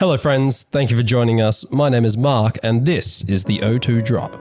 Hello friends, thank you for joining us. My name is Mark and this is the O2 Drop.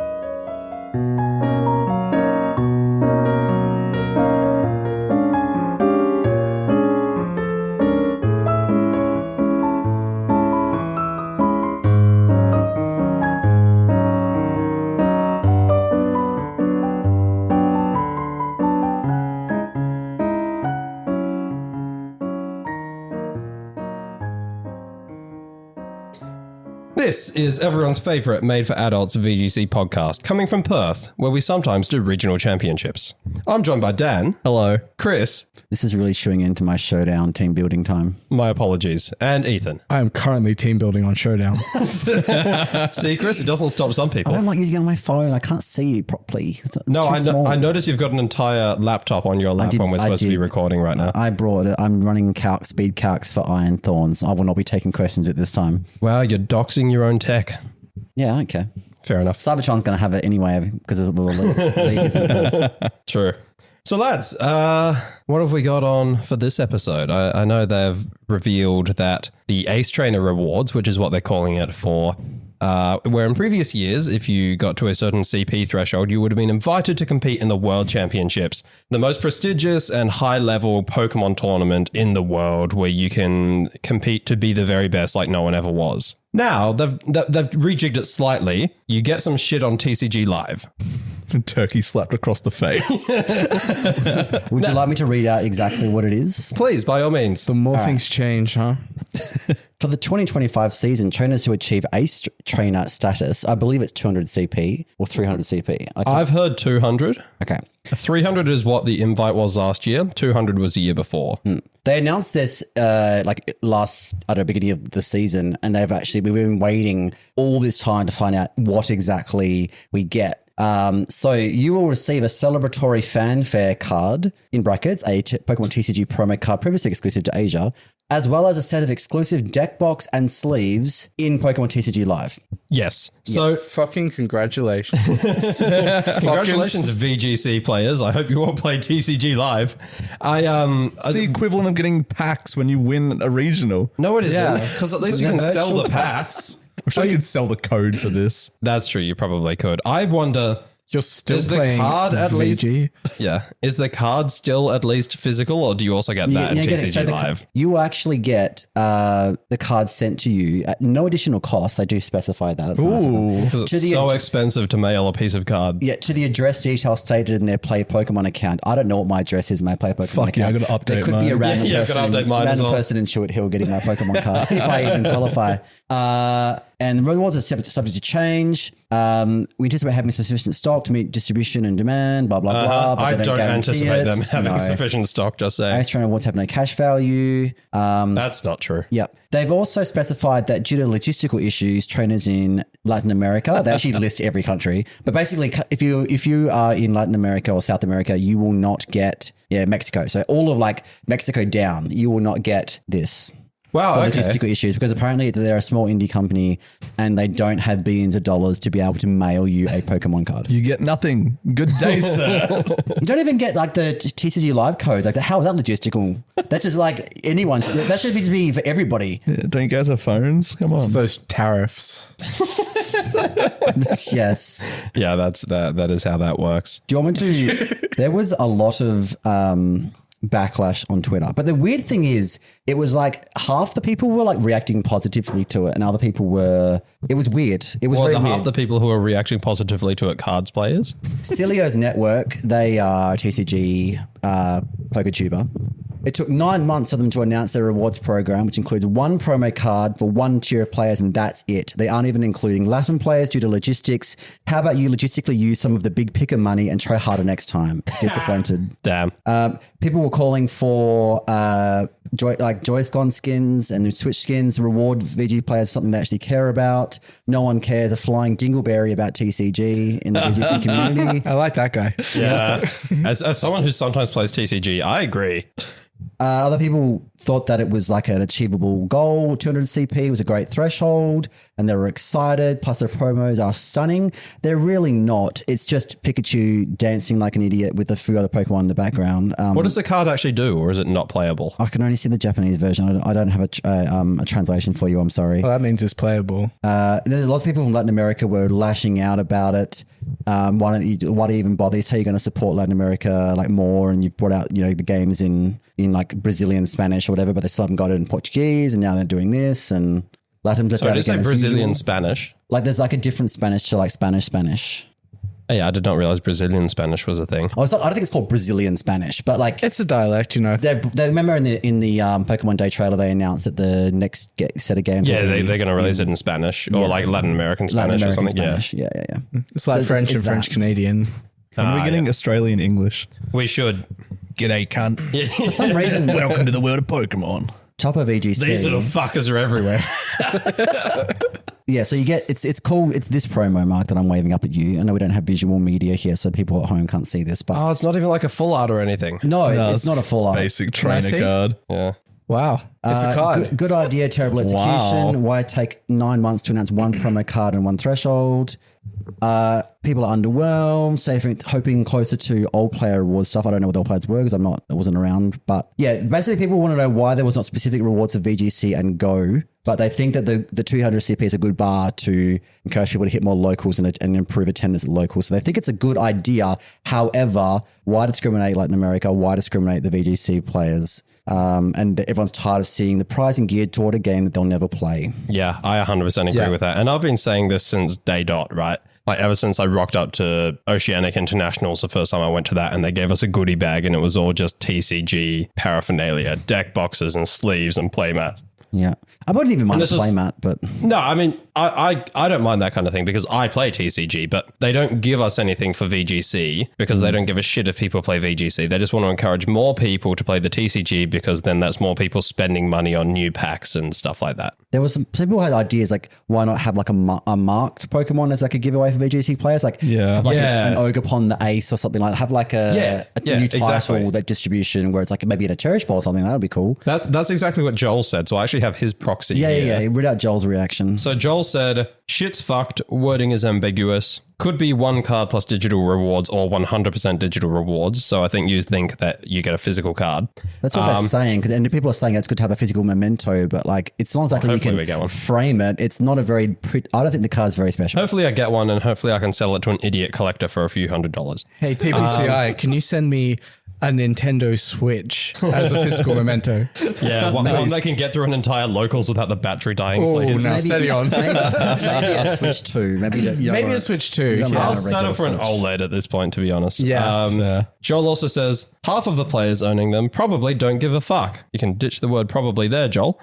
This is everyone's favourite made-for-adults VGC podcast, coming from Perth, where we sometimes do regional championships. I'm joined by Dan. Hello. Chris. This is really chewing into my Showdown team building time. My apologies. And Ethan. I am currently team building on Showdown. See, Chris, it doesn't stop some people. I don't like using it on my phone. I can't see it properly. It's I noticed you've got an entire laptop on your lap when we're supposed to be recording right now. I brought it. I'm running speed calcs for Iron Thorns. I will not be taking questions at this time. Wow, you're doxing your own tech. Yeah, I don't care. Fair enough. Cybertron's going to have it anyway because of the league, isn't it? True. So lads, what have we got on for this episode? I know they've revealed that the Ace Trainer rewards, which is what they're calling it for, where in previous years, if you got to a certain CP threshold, you would have been invited to compete in the World Championships, the most prestigious and high-level Pokemon tournament in the world where you can compete to be the very best like no one ever was. Now, they've rejigged it slightly. You get some shit on TCG Live. Turkey slapped across the face. Would you like me to read out exactly what it is? Please, by all means. The more things change, huh? For the 2025 season, trainers who achieve Ace Trainer status, I believe it's 200 CP or 300 CP. I've heard 200. Okay. 300 is what the invite was last year. 200 was the year before. They announced this beginning of the season, and we've been waiting all this time to find out what exactly we get. So you will receive a celebratory fanfare card, in brackets, a Pokemon TCG promo card previously exclusive to Asia, as well as a set of exclusive deck box and sleeves in Pokemon TCG Live. Yes. So fucking congratulations. Congratulations, VGC players. I hope you all play TCG Live. It's the equivalent of getting packs when you win a regional. No, it isn't. Because at least you can sell the packs. I'm sure you could sell the code for this. That's true. You probably could. I wonder... You're still is playing the card at VG? least? Yeah. Is the card still at least physical, or do you also get that in TCG Live? You actually get the card sent to you at no additional cost. They do specify that. Because it's so expensive to mail a piece of card. Yeah, to the address details stated in their Play Pokemon account. I don't know what my address is in my Play Pokemon account. Fuck yeah, I got to update There could be a random person in Chewett Hill getting my Pokemon card if I even qualify. And the rewards are subject to change. We anticipate having sufficient stock to meet distribution and demand, blah, blah, blah. But I don't anticipate them having sufficient stock, just saying. Ace Trainer awards have no cash value. That's not true. Yep. They've also specified that due to logistical issues, trainers in Latin America, they actually list every country. But basically, if you are in Latin America or South America, you will not get, Mexico. So all of Mexico down, you will not get this. Wow, for logistical issues, because apparently they're a small indie company and they don't have billions of dollars to be able to mail you a Pokemon card. You get nothing. Good day, sir. You don't even get the TCG Live codes. How is that logistical? That's just anyone's. That should be for everybody. Yeah, don't you guys have phones? Come on. It's those tariffs. Yes. Yeah, that is how that works. Do you want me to? There was a lot of backlash on Twitter. But the weird thing is, it was half the people were reacting positively to it and other people were, it was weird. It was very weird. Half the people who are reacting positively to it, cards players. Cilio's network, they are a TCG PokeTuber. It took 9 months for them to announce their rewards program, which includes one promo card for one tier of players, and that's it. They aren't even including Latin players due to logistics. How about you logistically use some of the big picker money and try harder next time? Disappointed. Damn. People were calling for Joy-Con skins and Switch skins, reward VG players something they actually care about. No one cares a flying dingleberry about TCG in the VGC community. I like that guy. Yeah. As someone who sometimes plays TCG, I agree. Other people thought that it was like an achievable goal. 200 CP was a great threshold and they were excited. Plus their promos are stunning. They're really not. It's just Pikachu dancing like an idiot with a few other Pokemon in the background. What does the card actually do, or is it not playable? I can only see the Japanese version. I don't have a translation for you. I'm sorry. Well, that means it's playable. There's lots of people from Latin America were lashing out about it. Why do you even bother? You say you're going to support Latin America like more, and you've brought out the games in like Brazilian Spanish or whatever, but they still haven't got it in Portuguese, and now they're doing this and let them just. So did you say Brazilian Spanish? Like there's like a different Spanish to like Spanish. Oh, yeah, I did not realize Brazilian Spanish was a thing. Oh, I don't think it's called Brazilian Spanish, but like it's a dialect, They remember in the Pokemon Day trailer they announced that the next set of games. Yeah, they're going to release it in Spanish or like Latin American Spanish or something. Spanish. Yeah. It's like French and French Canadian. When are we getting Australian English? We should. G'day, cunt. For some reason, Welcome to the world of Pokemon. top of VGC. These little fuckers are everywhere. Yeah, so you get it's cool. It's this promo, Mark, that I'm waving up at you. I know we don't have visual media here, so people at home can't see this. But Oh, it's not even like a full art or anything. no, it's not a full art. Basic I trainer see? card. Yeah. Wow. It's a card. Good idea, terrible execution. Wow. Why take 9 months to announce one promo card and one threshold? People are underwhelmed, hoping closer to old player reward stuff. I don't know what the old players were because I wasn't around. But yeah, basically people want to know why there was not specific rewards for VGC and Go, but they think that the 200 CP is a good bar to encourage people to hit more locals and improve attendance at locals. So they think it's a good idea. However, why discriminate Latin America? Why discriminate the VGC players? And everyone's tired of seeing the pricing geared toward a game that they'll never play. Yeah, I 100% agree with that. And I've been saying this since day dot, right? Like ever since I rocked up to Oceanic Internationals the first time I went to that, and they gave us a goodie bag and it was all just TCG paraphernalia, deck boxes and sleeves and playmats. Yeah. I wouldn't even mind a playmat, but... No, I mean, I don't mind that kind of thing because I play TCG, but they don't give us anything for VGC because they don't give a shit if people play VGC. They just want to encourage more people to play the TCG because then that's more people spending money on new packs and stuff like that. There was some people had ideas like, why not have like a marked Pokemon as like a giveaway for VGC players? Like, have like an Ogerpon the Ace or something like that. Have like a new title, that distribution where it's like maybe in a Cherish Ball or something. That would be cool. That's exactly what Joel said. So I actually have his proxy. Yeah. Read out Joel's reaction. So Joel said, shit's fucked. Wording is ambiguous. Could be one card plus digital rewards or 100% digital rewards. So I think you think that you get a physical card. That's what they're saying. And people are saying it's good to have a physical memento, but like it's not exactly you can frame it. It's not a very... I don't think the card's very special. Hopefully I get one and hopefully I can sell it to an idiot collector for a few $100s. Hey, TPCI, can you send me a Nintendo Switch as a physical memento? Yeah, one that can get through an entire locals without the battery dying. Oh, now steady on. Maybe a Switch 2. Maybe a Switch 2. I'll settle for an OLED at this point, to be honest. Yeah. Joel also says, half of the players owning them probably don't give a fuck. You can ditch the word probably there, Joel.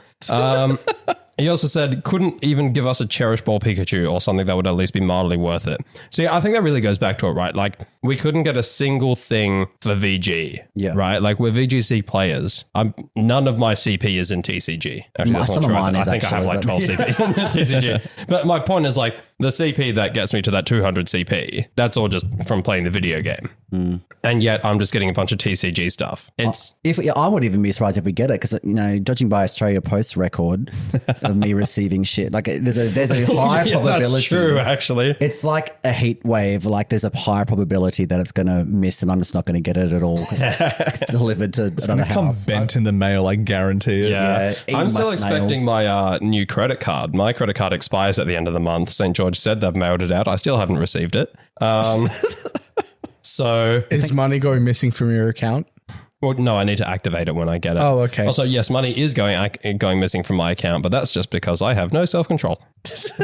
He also said, couldn't even give us a Cherish Ball Pikachu or something that would at least be mildly worth it. So yeah, I think that really goes back to it, right? Like we couldn't get a single thing for VG, right? Like we're VGC players. None of my CP is in TCG. Actually, that's not true. I think I have like 12 CP in TCG. But my point is like the CP that gets me to that 200 CP, that's all just from playing the video game. And yet I'm just getting a bunch of TCG stuff. I would even be surprised if we get it because, judging by Australia Post's record of me receiving shit, like there's a high probability. That's true, actually. It's like a heat wave. Like there's a high probability that it's going to miss and I'm just not going to get it at all because it's delivered to another house. Come bent in the mail, I guarantee it. Yeah. I'm still expecting my new credit card. My credit card expires at the end of the month. St. George said they've mailed it out. I still haven't received it. So is money going missing from your account? Well, no, I need to activate it when I get it. Oh, okay. Also, yes, money is going missing from my account, but that's just because I have no self-control. It's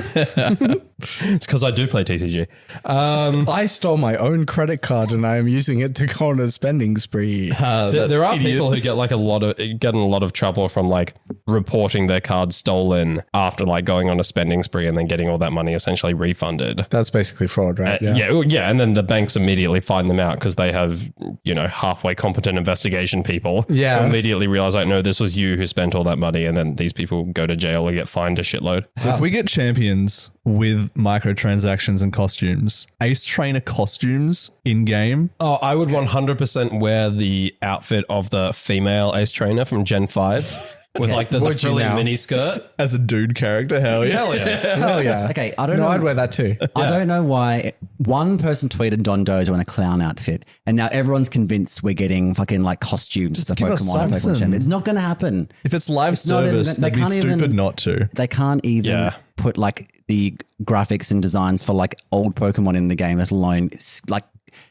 because I do play TCG. I stole my own credit card and I am using it to go on a spending spree. There are people who get like a lot of trouble from like reporting their card stolen after like going on a spending spree and then getting all that money essentially refunded. That's basically fraud, right? Yeah. And then the banks immediately find them out because they have, halfway competent investigation people. Yeah. Who immediately realize like, no, this was you who spent all that money. And then these people go to jail or get fined a shitload. So if we get at champions with microtransactions and costumes, Ace Trainer costumes in game. Oh, I would 100% wear the outfit of the female Ace Trainer from Gen 5 with like the frilly mini skirt. As a dude character, hell yeah. Hell yeah. Hell yeah. Okay, I don't know. I'd wear that too. I don't know why one person tweeted Don Dozo in a clown outfit, and now everyone's convinced we're getting fucking like costumes to give us Pokemon and Pokemon something. Champion. It's not going to happen. If it's live service, they'd be stupid not to. They can't even put like the graphics and designs for like old Pokemon in the game, let alone like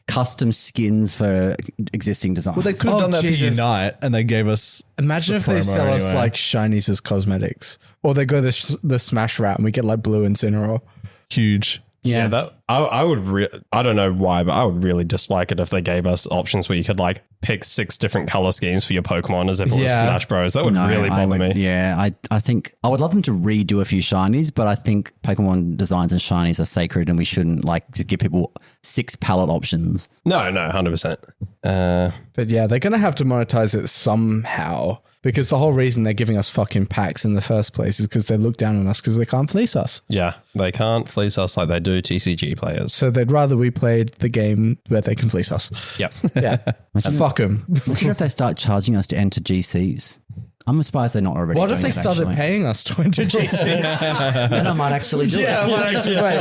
custom skins for existing designs. Well, they could have done that for Unite, and they gave us. Imagine if they sell us like shinies as cosmetics, or they go the Smash route and we get like blue Incineroar. Huge. Yeah, that I would. I don't know why, but I would really dislike it if they gave us options where you could like pick 6 different color schemes for your Pokemon as if it was Smash Bros. That would really bother me. Yeah, I think I would love them to redo a few shinies, but I think Pokemon designs and shinies are sacred, and we shouldn't like to give people 6 palette options. No, 100%. But yeah, they're gonna have to monetize it somehow. Because the whole reason they're giving us fucking packs in the first place is because they look down on us because they can't fleece us. Yeah, they can't fleece us like they do TCG players. So they'd rather we played the game where they can fleece us. Yep. Yeah. Fuck them. I wonder if they start charging us to enter GCs. I'm surprised they're not already. What if they started paying us to enter GCs? Then I might actually do it. I might actually play.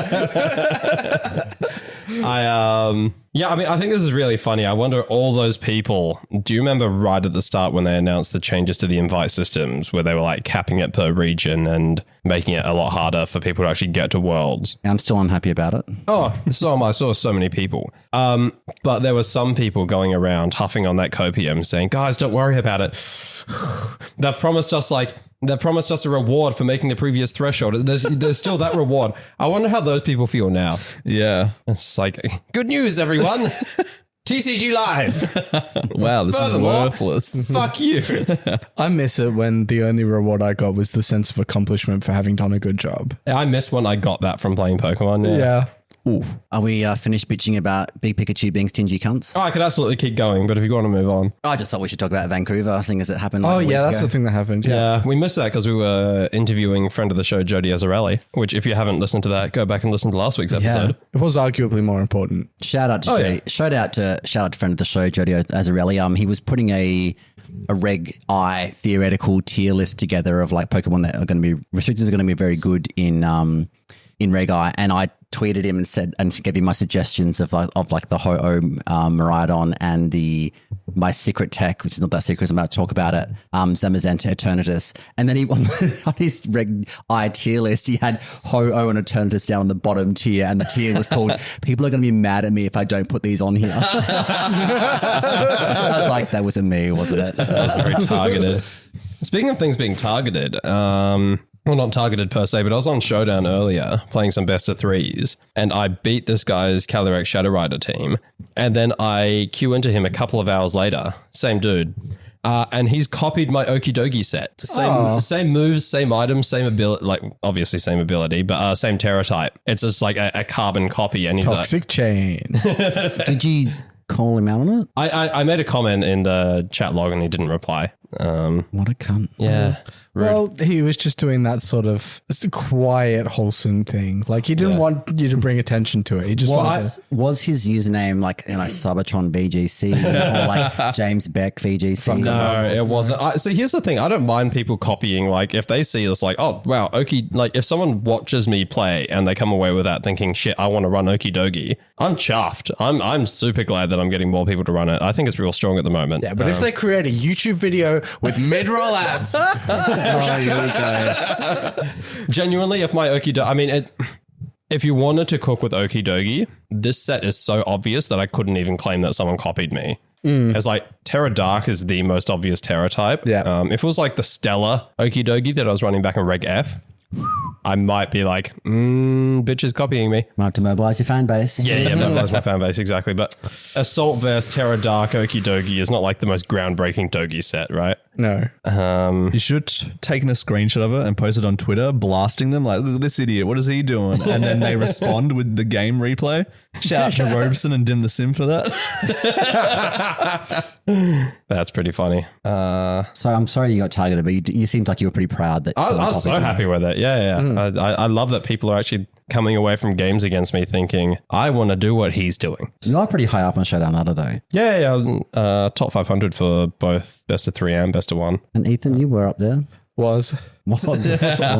I think this is really funny. I wonder all those people, do you remember right at the start when they announced the changes to the invite systems where they were like capping it per region and making it a lot harder for people to actually get to Worlds? I'm still unhappy about it. Oh, so am I. I saw so many people. But there were some people going around huffing on that copium saying, guys, don't worry about it. They've promised us a reward for making the previous threshold. There's still that reward. I wonder how those people feel now. Yeah. It's like, good news, everyone. TCG Live. Wow, this is worthless. Fuck you. I miss it when the only reward I got was the sense of accomplishment for having done a good job. I miss when I got that from playing Pokemon. Yeah. Oof. Are we finished bitching about Big Pikachu being stingy cunts? Oh, I could absolutely keep going, but if you want to move on. I just thought we should talk about Vancouver, seeing as it happened. Like Oh, a week yeah, that's ago. the thing that happened. Yeah, we missed that because we were interviewing friend of the show, Jeudy Azarelli, which if you haven't listened to that, go back and listen to last week's episode. It was arguably more important. Shout out to Jeudy. Shout out to friend of the show, Jeudy Azarelli. He was putting a Reg I theoretical tier list together of like Pokemon that are going to be restricted, are going to be very good in Reg I, and I tweeted him and said and gave him my suggestions of like the Ho-Oh Miraidon and my secret tech, which is not that secret, I'm about to talk about it, Zamazenta Eternatus. And then he on his Reg I tier list, he had Ho-Oh and Eternatus down on the bottom tier, and the tier was called People Are Going to Be Mad at Me If I Don't Put These on Here. I was like, that wasn't me, wasn't it? That was very targeted. Speaking of things being targeted, well, not targeted per se, but I was on Showdown earlier playing some best of threes, and I beat this guy's Calyrex Shadow Rider team, and then I queue into him a couple of hours later, same dude, and he's copied my Okidogi set. Same moves, same items, same ability, like obviously same ability, but same Terra type. It's just like a carbon copy, and he's Toxic chain. Did you call him out on it? I made a comment in the chat log and he didn't reply. What a cunt. Yeah. Rude. Well, he was just doing that sort of just a quiet, wholesome thing. Like he didn't want you to bring attention to it. He just wanted Was his username like Cybertron VGC or like James Beck VGC? No, it wasn't. So here's the thing. I don't mind people copying. Like if they see this, like, oh, wow, like if someone watches me play and they come away with that thinking, shit, I want to run Okidogi, I'm chuffed. I'm super glad that I'm getting more people to run it. I think it's real strong at the moment. Yeah, but if they create a YouTube video with mid-roll ads. Oh, here we go. Genuinely, if my Okidogi, if you wanted to cook with Okidogi, this set is so obvious that I couldn't even claim that someone copied me. It's like Terra Dark is the most obvious Terra type. Yeah. If it was like the Stellar Okidogi that I was running back in Reg F, I might be like, bitch is copying me. Might have to mobilize your fan base. Yeah, mobilize my fan base, exactly. But Assault vs. Terra Dark Okidogi is not like the most groundbreaking Dogi set, right? No. You should taken a screenshot of it and post it on Twitter, blasting them like, look at this idiot, what is he doing? And then they respond with the game replay. Shout out to Robeson and Dim the Sim for that. That's pretty funny. So I'm sorry you got targeted, but you seemed like you were pretty proud that. I was so happy with it. Yeah. I love that people are actually coming away from games against me thinking, I want to do what he's doing. You are pretty high up on Showdown Ladder though. Yeah. I was top 500 for both best of 3 and best of 1. And Ethan, you were up there. Was. Oh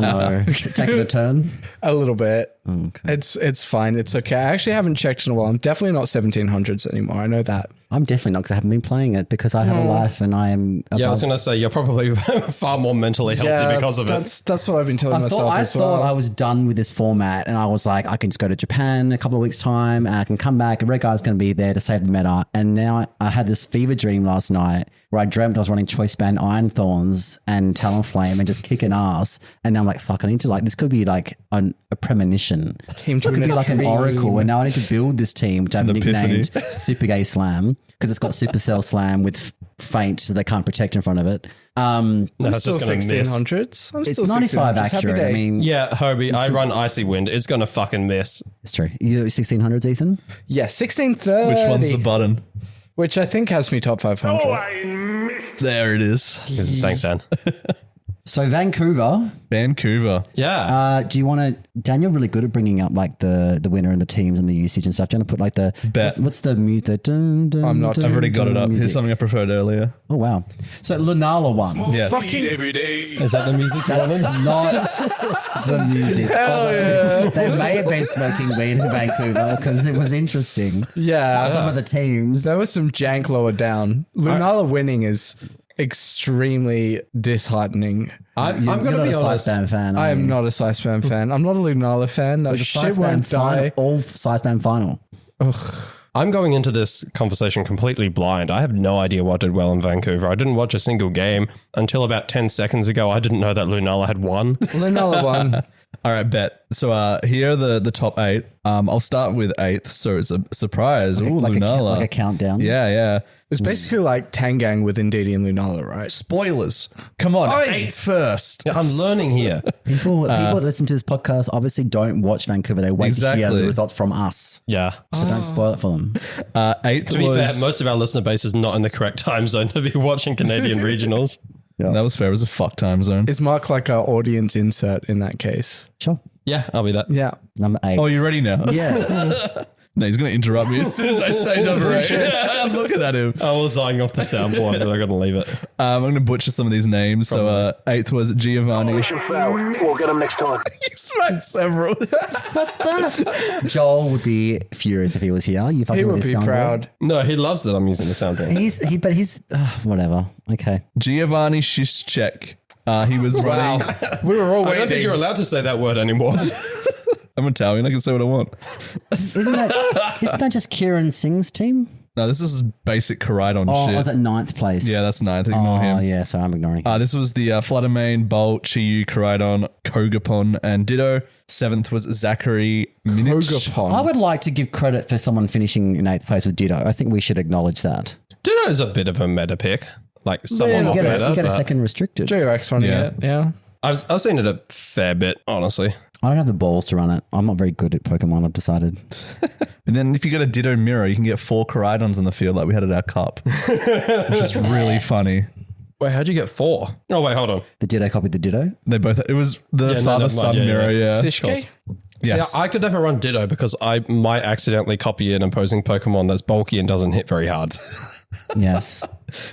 no. Is it taking a turn? A little bit. Okay. It's fine. It's okay. I actually haven't checked in a while. I'm definitely not 1700s anymore. I know that. I'm definitely not because I haven't been playing it because I have a life and I am above. Yeah, I was going to say, you're probably far more mentally healthy because of it. That's what I've been telling myself I as well. thought I was done with this format and I was like, I can just go to Japan in a couple of weeks' time and I can come back. Red Guy's going to be there to save the meta. And now I had this fever dream last night where I dreamt I was running Choice Band Iron Thorns and Talonflame and just kicking ass. And now I'm like, fuck, I need to this could be like a premonition. Came to It could be like an dream. oracle. And now I need to build this team, which I've an epiphany. nicknamed Super Gay Slam because it's got Supercell Slam with Feint so they can't protect in front of it. No, it's Still just going to miss. 1600s. I'm It's still 95 1600s. Happy accurate. day. I mean, Yeah, Hobie, I run Icy Wind. It's going to fucking miss. it's true. You 1600s, Ethan? yeah, 1630. Which one's the button? Which I think has me top 500. There it is. Thanks, Dan. So Vancouver, Vancouver. Yeah. do you want to? Daniel really good at bringing up like the winner and the teams and the usage and stuff. Do you want to put like the Bet. what's the mute? The dun, dun, I'm not- dun, I've already got it up. music. Here's something I preferred earlier. Oh wow! So Lunala won. Yes. Is that the music you That's wanted? not the music. Hell yeah! They may have been smoking weed in Vancouver because it was interesting. Yeah. Some of the teams. There was some jank lower down. Lunala winning is extremely disheartening. I'm You're going to not be a honest. Siceband fan. I am not a Siceband fan. I'm not a Lunala fan. That The shit won't Siceband die. final, all Siceband final. I'm going into this conversation completely blind. I have no idea what did well in Vancouver. I didn't watch a single game until about 10 seconds ago. I didn't know that Lunala had won. Lunala won. All right, bet. So here are the top 8. I'll start with 8th. So it's a surprise. Ooh, Like Lunala. like a countdown. Yeah. It's basically like Tangang with Ndidi and Lunala, right? Spoilers. Come on. 8th first. I'm learning here. People that listen to this podcast obviously don't watch Vancouver. They wait to hear Exactly. the results from us. Yeah. So don't spoil it for them. 8th To be fair, was... most of our listener base is not in the correct time zone to be watching Canadian regionals. That was fair. It was a fuck time zone. Is Mark like our audience insert in that case? Sure. Yeah, I'll be that. Yeah. Number 8. Oh, you ready now? yeah. No, he's going to interrupt me as soon as I say number 8. I'm looking at him. I was eyeing off the soundboard, but I'm going to leave it. I'm going to butcher some of these names. So 8th was Giovanni. Mission failed. We'll get him next time. You smacked several. Joel would be furious if he was here. You fucking He with would his be soundboard. proud. No, he loves that I'm using the soundboard. But he's whatever. Okay. Giovanni Shishchek. He was running. We were all I waiting. don't think you're allowed to say that word anymore. I'm Italian. I can say what I want. Isn't that just Kieran Singh's team? No, this is basic Koraidon Oh, shit. I was at 9th place. Yeah, that's 9th. Ignore Oh him. yeah, so I'm ignoring. This was the Fluttermane, Bolt, Chiyu, Koraidon, Kogapon, and Ditto. 7th was Zachary Minich. Kogapon. I would like to give credit for someone finishing in 8th place with Ditto. I think we should acknowledge that. Ditto's a bit of a meta pick. Like someone You off get meta. a but second restricted. JOX running Yeah. it. Yeah. I've seen it a fair bit, honestly. I don't have the balls to run it. I'm not very good at Pokemon, I've decided. And then if you got a Ditto mirror, you can get 4 Koraidons in the field like we had at our cup, which is really funny. Wait, how'd you get 4? Oh, wait, hold on. The Ditto copied the Ditto. They both. It was the Yeah, no, father-son never mind. mirror. Yeah. Sishke? Yes. See, I could never run Ditto because I might accidentally copy an opposing Pokemon that's bulky and doesn't hit very hard. Yes.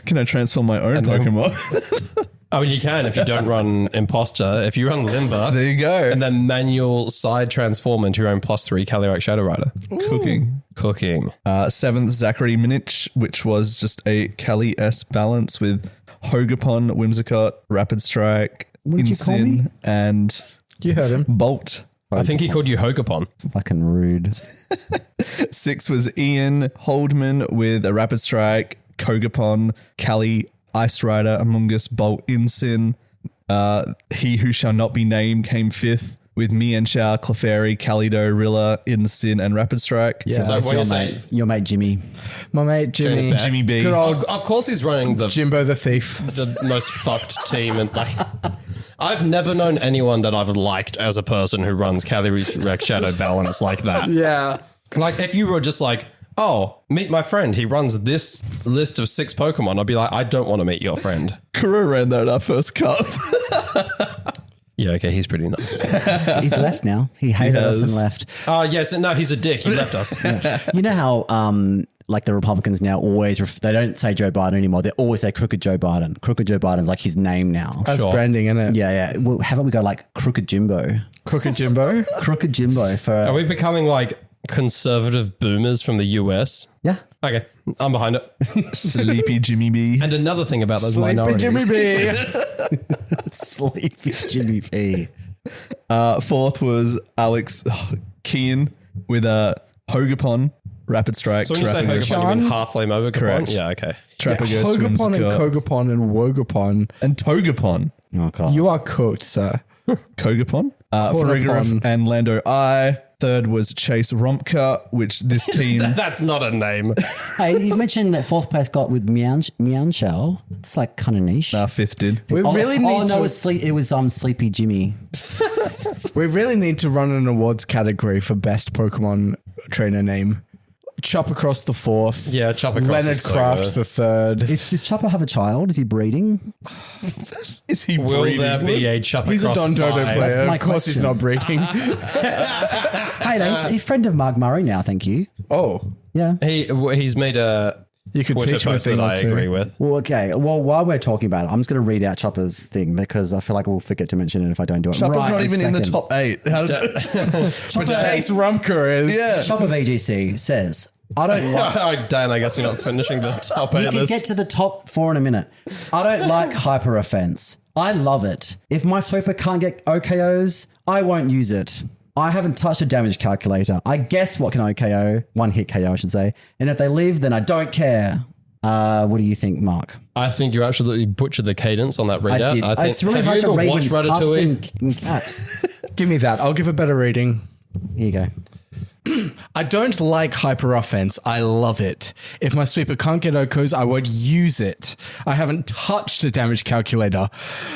Can I transform my own then- Pokemon? I mean, you can if you don't run Imposter. If you run Limber, There you go. and then manual side transform into your own +3 Calyrex Shadow Rider. Cooking. 7th, Zachary Minich, which was just a Cali S balance with Hogapon, Whimsicott, Rapid Strike, did you call me? Incin, and You heard him. Bolt. I think he called you Hogapon. Fucking rude. 6th was Ian Holdman with a Rapid Strike, Kogapon, Cali, Ice Rider, Among Us, Bolt, Incin. He Who Shall Not Be Named came 5th with Mian Chow, Clefairy, Kalido, Rilla, Sin, and Rapid Strike. Yeah, So That's what your you're mate, saying? your mate Jimmy. my mate Jimmy. James Beck. Jimmy B. Good old Of course, he's running the Jimbo the Thief. most fucked team, and like, I've never known anyone that I've liked as a person who runs Calyrex Shadow Balance like that. Yeah. Like, if you were just like, oh, meet my friend, he runs this list of 6 Pokemon, I'd be like, I don't want to meet your friend. Kuro ran that our first cup. Yeah, okay, he's pretty nice. He's left now. He hated us and has. left. Yes, no, he's a dick. He left us. You know how like the Republicans now always they don't say Joe Biden anymore. They always say Crooked Joe Biden. Crooked Joe Biden's like his name now. That's Sure. branding, isn't it? Yeah, yeah. Well, how about we go like Crooked Jimbo? Crooked Jimbo. Crooked Jimbo for Are we becoming like conservative boomers from the US? yeah. Okay, I'm behind it. Sleepy Jimmy B. And another thing about those Sleepy minorities. Jimmy B. Sleepy Jimmy P. Fourth was Alex Kean with a Hogapon, Rapid Strike, So when you say Pokemon, you mean Half-Flame Overcomon? Correct. Yeah, okay. Trapagos, Hogapon and Whimsicott, Kogapon and Wogapon. and Togapon. Oh god. You are cooked, sir. Kogapon, Cornapon. Farigiraf, and Lando I. Third was Chase Rompka, which this team... That's not a name. Hey, you mentioned that fourth place got with Meowchow. It's like kind of niche. fifth did. We really need no, to. it was Sleepy Jimmy. We really need to run an awards category for best Pokemon trainer name. Chop across the fourth. Yeah, Chop Across Leonard is so Kraft good. the third. Does Chopper have a child? Is he breeding? Is he Will breeding? there be a Chop He's a Across Don Dodo 5? player. That's my Of course, he's question. not breeding. Hey, no, he's a friend of Mark Murray now. Thank you. Oh, Yeah. He's made a you could Twitter teach him a post thing that or I two. agree with. Well, okay. Well, while we're talking about it, I'm just going to read out Chopper's thing because I feel like we'll forget to mention it if I don't do it. Chopper's right not even in the second. top 8. How did But Chase Rumker is. Yeah. Chopper VGC says, I don't like. Dan, I guess you're not finishing the top You 8 can list. get to the top 4 in a minute. I don't like hyper offense. I love it. If my sweeper can't get OKOs, I won't use it. I haven't touched a damage calculator. I guess what can OKO, one hit KO, I should say. And if they live, then I don't care. What do you think, Mark? I think you absolutely butchered the cadence on that readout. I did. I think, It's really have hard you to ever read watched when puffs Ratatouille? in caps. Give me that. I'll give a better reading. Here you go. I don't like hyper offense. I love it. If my sweeper can't get OKOs, I won't use it. I haven't touched a damage calculator.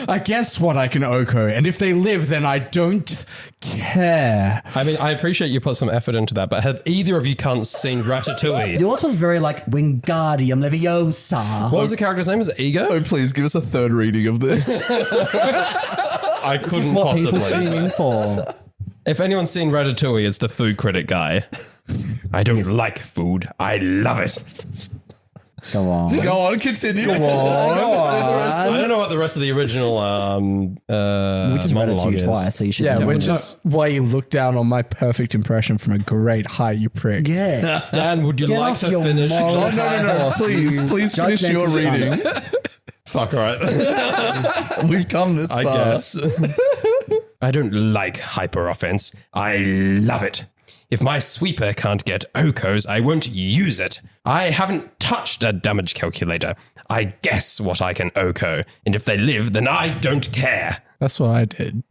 I guess what I can OKO, and if they live, then I don't care. I mean, I appreciate you put some effort into that, but have either of you cunts seen Ratatouille? Yours was very like Wingardium Leviosa. What was the character's name? Is it Ego? Oh, please give us a third reading of this. I This is couldn't what people possibly. tune in for. If anyone's seen Ratatouille, it's the food critic guy. I don't like food. I love it. Go on. Go on, continue. Go on. I don't know what the rest of the original We just read it to monologue you is. twice, so you should Yeah, know. which is why you look down on my perfect impression from a great height, you prick. Yeah. Dan, would you Get like off to your finish? moral No. Please finish Judgmental your reading. cunt. Fuck, all right. We've come this I far. guess. I don't like hyper offense. I love it. If my sweeper can't get OKOs, I won't use it. I haven't touched a damage calculator. I guess what I can OKO. And if they live, then I don't care. That's what I did.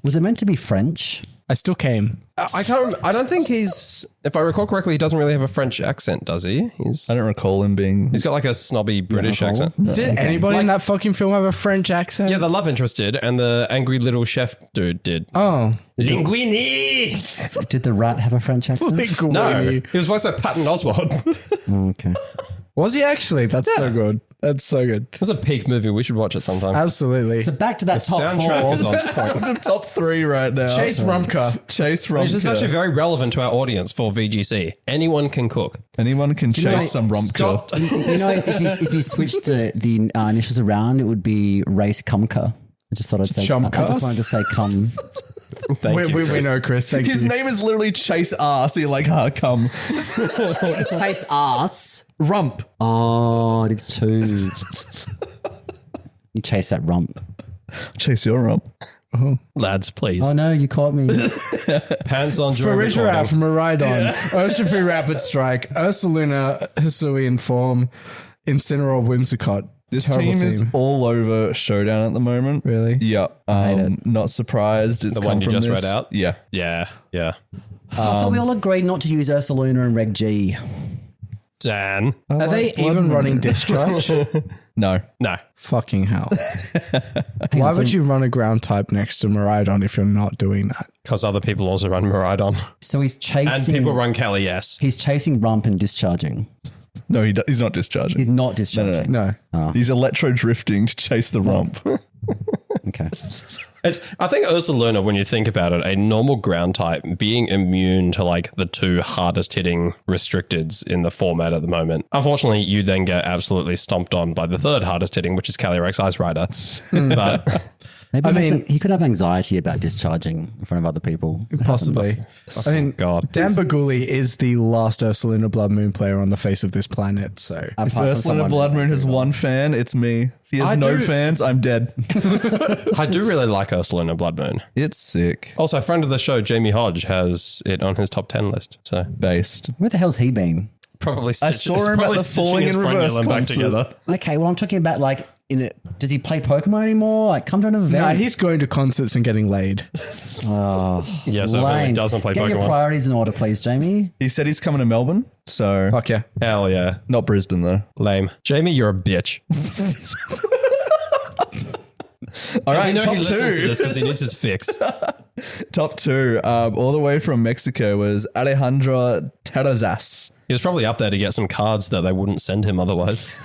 Was it meant to be French? I still came. I don't think he's, if I recall correctly, he doesn't really have a French accent, does he? I don't recall him being... He's got like a snobby British accent. Did anybody in that fucking film have a French accent? Yeah, the love interest did, and the angry little chef dude did. Oh. Linguini! Did the rat have a French accent? No, he was voiced by Patton Oswalt. Okay. Was he actually? That's so good. That's so good. It's a peak movie. We should watch it sometime. Absolutely. So back to that top Soundtrack is 4. on point. the top 3 right now. Chase Rumka. Chase Which is actually Rompka. very relevant to our audience for VGC. Anyone can cook. Anyone can you know- chase some Rompka. Stop. You know, if you switched the initials around, it would be Race Cumka. I just thought I'd say. Chumka? I just wanted to say cum. Thank you. We know, Chris. Thank His you. name is literally Chase R. So you're like, come. Taste ass. Rump. Oh, it's 2. You chase that rump. Chase your rump. Lads, please. Oh no, you caught me. Pants on during Farigiraf, recording. Miraidon, Urshifu Rapid Strike, Ursaluna, Hisui in Form, Incineroar, Whimsicott. This Terrible team is team. all over Showdown at the moment. Really? Yeah. hate it. Not surprised. It's The come one you from just this. read out? Yeah. Yeah. Yeah. I thought we all agreed not to use Ursaluna and Reg G. Dan. Are they even running discharge? No. No. Fucking hell. Why would you run a ground type next to Miraidon if you're not doing that? Because other people also run Miraidon. So he's And chasing. people run Kelly, yes. He's chasing Rump and discharging. No, he's not discharging. He's not discharging. No. He's electro drifting to chase the rump. Okay. I think Ursaluna, when you think about it, a normal ground type being immune to like the two hardest hitting restricteds in the format at the moment. Unfortunately, you then get absolutely stomped on by the third hardest hitting, which is Calyrex Ice Rider. But Maybe he could have anxiety about discharging in front of other people. It Possibly. happens. I mean, God. Dan Baguli is the last Ursaluna Blood Moon player on the face of this planet. So Apart from First Leonard someone- Blood Moon has one fan. It's me. If he has no fans, I'm dead. I do really like Ursaluna Blood Moon. It's sick. Also, a friend of the show, Jamie Hodge, has it on his top 10 list. So Based. Where the hell's he been? probably I saw him at the Falling in Reverse back concert. together. Okay, well, I'm talking about like, does he play Pokemon anymore? Like, come to an event. no, he's going to concerts and getting laid. Yeah, so if he Lame. doesn't play Get your Pokemon. priorities in order, please, Jamie. He said he's coming to Melbourne. So Fuck yeah. Hell yeah. not Brisbane though. Lame. Jamie, you're a bitch. All right, I know top he listens to two. this because he needs his fix. Top two, all the way from Mexico was Alejandro Terrazas. He was probably up there to get some cards that they wouldn't send him otherwise.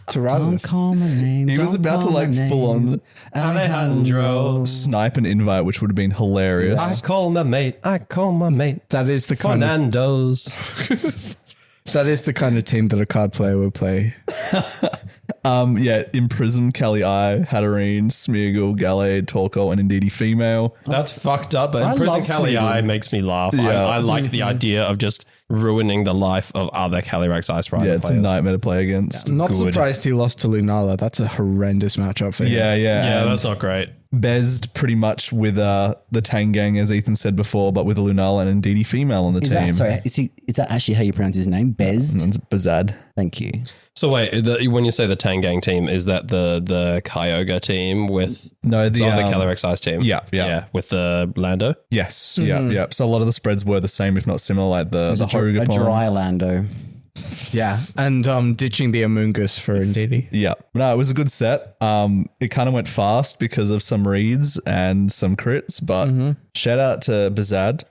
Don't Terrazas. call my name. He was don't about to call like my name. full on Alejandro. snipe an invite, which would have been hilarious. I call my mate. I call my mate. That is the kind of Fernando's. that is the kind of team that a card player would play. Yeah, Imprism, Kali I, Hatterene, Smeargle, Gallade, Torkoal, and Indeedee Female. That's fucked up. But I Prison love Kelly Sweden. Eye makes me laugh. Yeah. I like the idea of just ruining the life of other Calyrex Ice Rider Yeah, it's players. a nightmare to play against. Not Good. surprised he lost to Lunala. That's a horrendous matchup for him. Yeah, Yeah, and that's not great. Bezed pretty much with the Tangang, as Ethan said before, but with a Lunala and Indeedee Female on the Is team. that, sorry, is that actually how you pronounce his name? Bez? And it's Bazad. Thank you. So wait, when you say the Tangang team, is that the Kyogre team with No, the, the Calyrex Ice team? yeah. with the Lando. Yes, yeah. So a lot of the spreads were the same, if not similar, like the A Hogapon. dry Lando. Yeah. And ditching the Amoongus for Indeedee. Yeah. No, it was a good set. It kind of went fast because of some reads and some crits, but shout out to Bazad.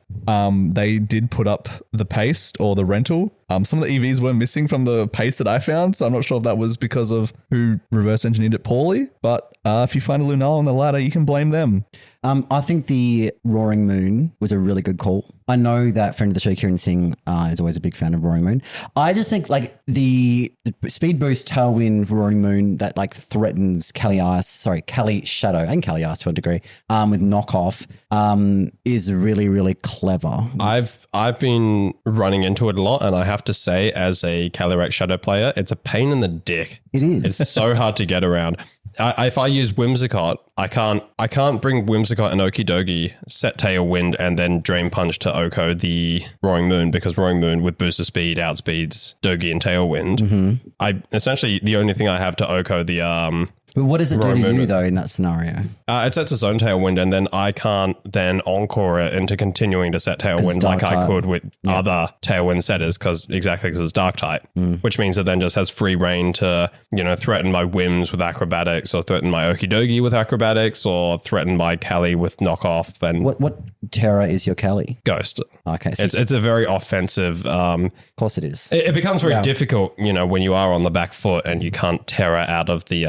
They did put up the paste or the rental. Some of the EVs were missing from the paste that I found, so I'm not sure if that was because of who reverse engineered it poorly, but if you find a Lunala on the ladder, you can blame them. I think the Roaring Moon was a really good call. I know that friend of the show, Kieran Singh, is always a big fan of Roaring Moon. I just think like the speed boost tailwind Roaring Moon that like threatens Kali Shadow and Kali Ice to a degree with knockoff is really, really clever. I've been running into it a lot, and I have to say, as a Calyrex Shadow player, it's a pain in the dick. It is. It's so hard to get around. If I use Whimsicott, I can't bring Whimsicott and Okidogi, set Tailwind, and then Dream Punch to Oko the Roaring Moon, because Roaring Moon with booster speed outspeeds Dogi and Tailwind. I essentially the only thing I have to Oko the But what does it do Roaring to Moon. you though in that scenario? it sets its own Tailwind, and then I can't then encore it into continuing to set Tailwind like Dark I type. could with other Tailwind setters, because it's Dark type, which means it then just has free reign to threaten my Whims with Acrobatics, or threaten my Okidogi with Acrobatics, or threaten my Kali with Knockoff and What Terra is your Kali? Ghost. Okay, so It's a very offensive. of course it is. It becomes very difficult, when you are on the back foot and you can't Terra out of the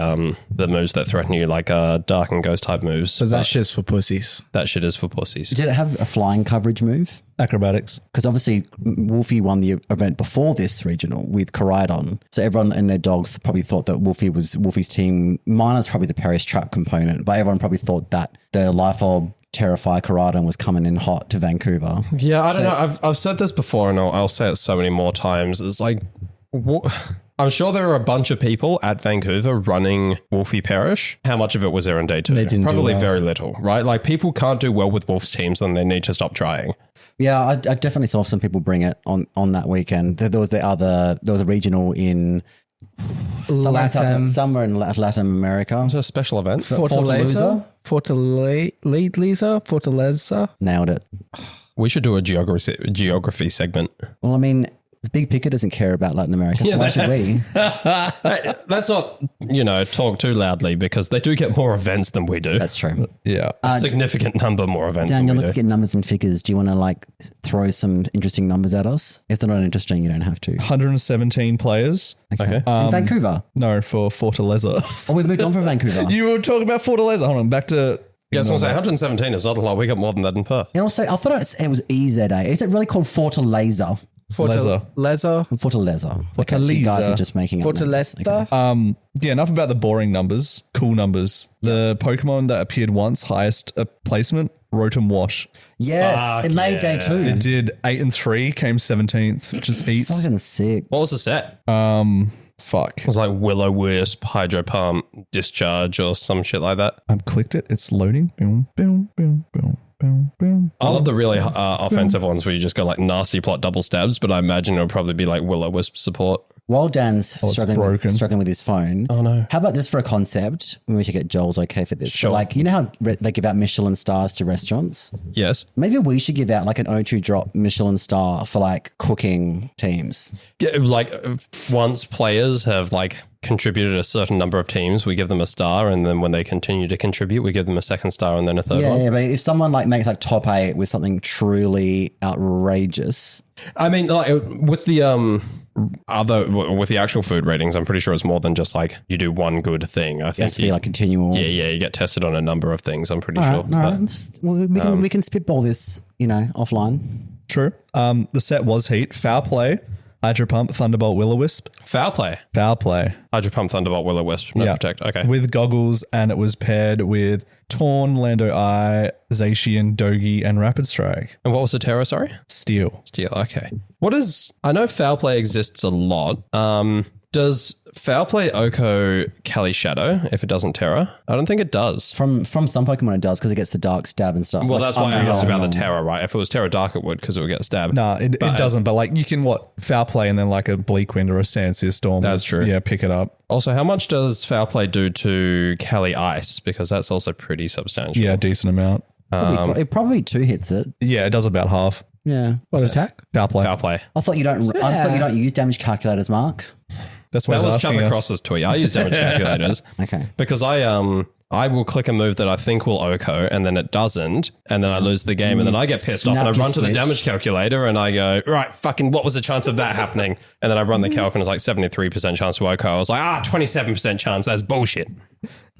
moves that threaten you, like Dark and Ghost type moves. So that shit's for pussies. That shit is for pussies. Did it have a flying coverage move? Acrobatics. Because obviously Wolfie won the event before this regional with Koraidon. So everyone and their dogs probably thought that Wolfie's team, minus probably the Perish Trap component, but everyone probably thought that the Life Orb Terrify Koraidon was coming in hot to Vancouver. Yeah, I don't know. I've said this before, and I'll say it so many more times. It's like, I'm sure there are a bunch of people at Vancouver running Wolfie Perish. How much of it was there on day two? They didn't do Probably well. very little, right? Like, people can't do well with Wolf's teams, and they need to stop trying. Yeah, I definitely saw some people bring it on that weekend. There was a regional in Somewhere in Latin America. Is it a special event? Fortaleza? Fortaleza? Nailed it. We should do a geography segment. Well, I mean, Big Picker doesn't care about Latin America, so why should we? Let's not, talk too loudly because they do get more events than we do. That's true. Yeah. A significant number more events Dan, than you're we looking do. at numbers and figures. Do you want to throw some interesting numbers at us? If they're not interesting, you don't have to. 117 players. Okay. In Vancouver. No, for Fortaleza. Oh, we moved on from Vancouver. You were talking about Fortaleza. Hold on, back to... Yeah, so I was say 117 is not a lot. We got more than that in Perth. And also, I thought it was EZA. Is it really called Fortaleza? Fortaleza. Fortaleza. Okay, so you guys are just making up numbers. Fortaleza. Okay. Yeah, enough about the boring numbers. Cool numbers. The Pokemon that appeared once, highest placement, Rotom Wash. Yes, Fuck it made day yeah. 2. It did 8 and 3, came 17th, which is heaps. Fucking sick. What was the set? Fuck. It was like Will-O-Wisp, Hydro Pump, Discharge, or some shit like that. I've clicked it. It's loading. Boom, boom, boom, boom, boom, boom. I love the really offensive ones where you just go like nasty plot double stabs, but I imagine it'll probably be like Will-O-Wisp support. While Dan's struggling with his phone. Oh, no. How about this for a concept? We should get Joel's okay for this. Sure. But you know how they give out Michelin stars to restaurants? Yes. Maybe we should give out like an O2 drop Michelin star for cooking teams. Yeah, once players have contributed a certain number of teams, we give them a star, and then when they continue to contribute, we give them a second star and then a third one. Yeah, but if someone makes top 8 with something truly outrageous. I mean, with the with the actual food ratings, I'm pretty sure it's more than just you do one good thing. I It think has to be continual. Yeah, you get tested on a number of things. I'm pretty sure. All right. We can spitball this, offline. True. The set was heat. Foul play. Hydro Pump, Thunderbolt, Will-O-Wisp. Foul play. Foul play. Hydro Pump, Thunderbolt, Will-O-Wisp. No protect. Okay. With goggles, and it was paired with Torn, Lando Eye, Zacian, Dogi, and Rapid Strike. And what was the terror? Sorry. Steel. Steel. Okay. I know foul play exists a lot. Does foul play Oko Kali Shadow if it doesn't terror? I don't think it does. From some Pokemon it does because it gets the dark stab and stuff. Well, that's why I asked about the terror, right? If it was terror dark, it would because it would get stabbed. No, it doesn't. But you can foul play and then a Bleak Wind or a Sandsear Storm. That's true. Yeah, pick it up. Also, how much does foul play do to Kali Ice? Because that's also pretty substantial. Yeah, decent amount. It probably 2 hits it. Yeah, it does about half. Yeah. What attack? Foul play. Foul play. I thought you don't use damage calculators, Mark. That's what That I was was Chuck asking us. Across's tweet. I use damage calculators. Okay. Because I will click a move that I think will Oko and then it doesn't, and then I lose the game, and then I get pissed off and I Snap your run to the switch. damage calculator and I go, right, fucking what was the chance of that happening? And then I run the calc and it's 73% chance to Oko. I was 27% chance. That's bullshit.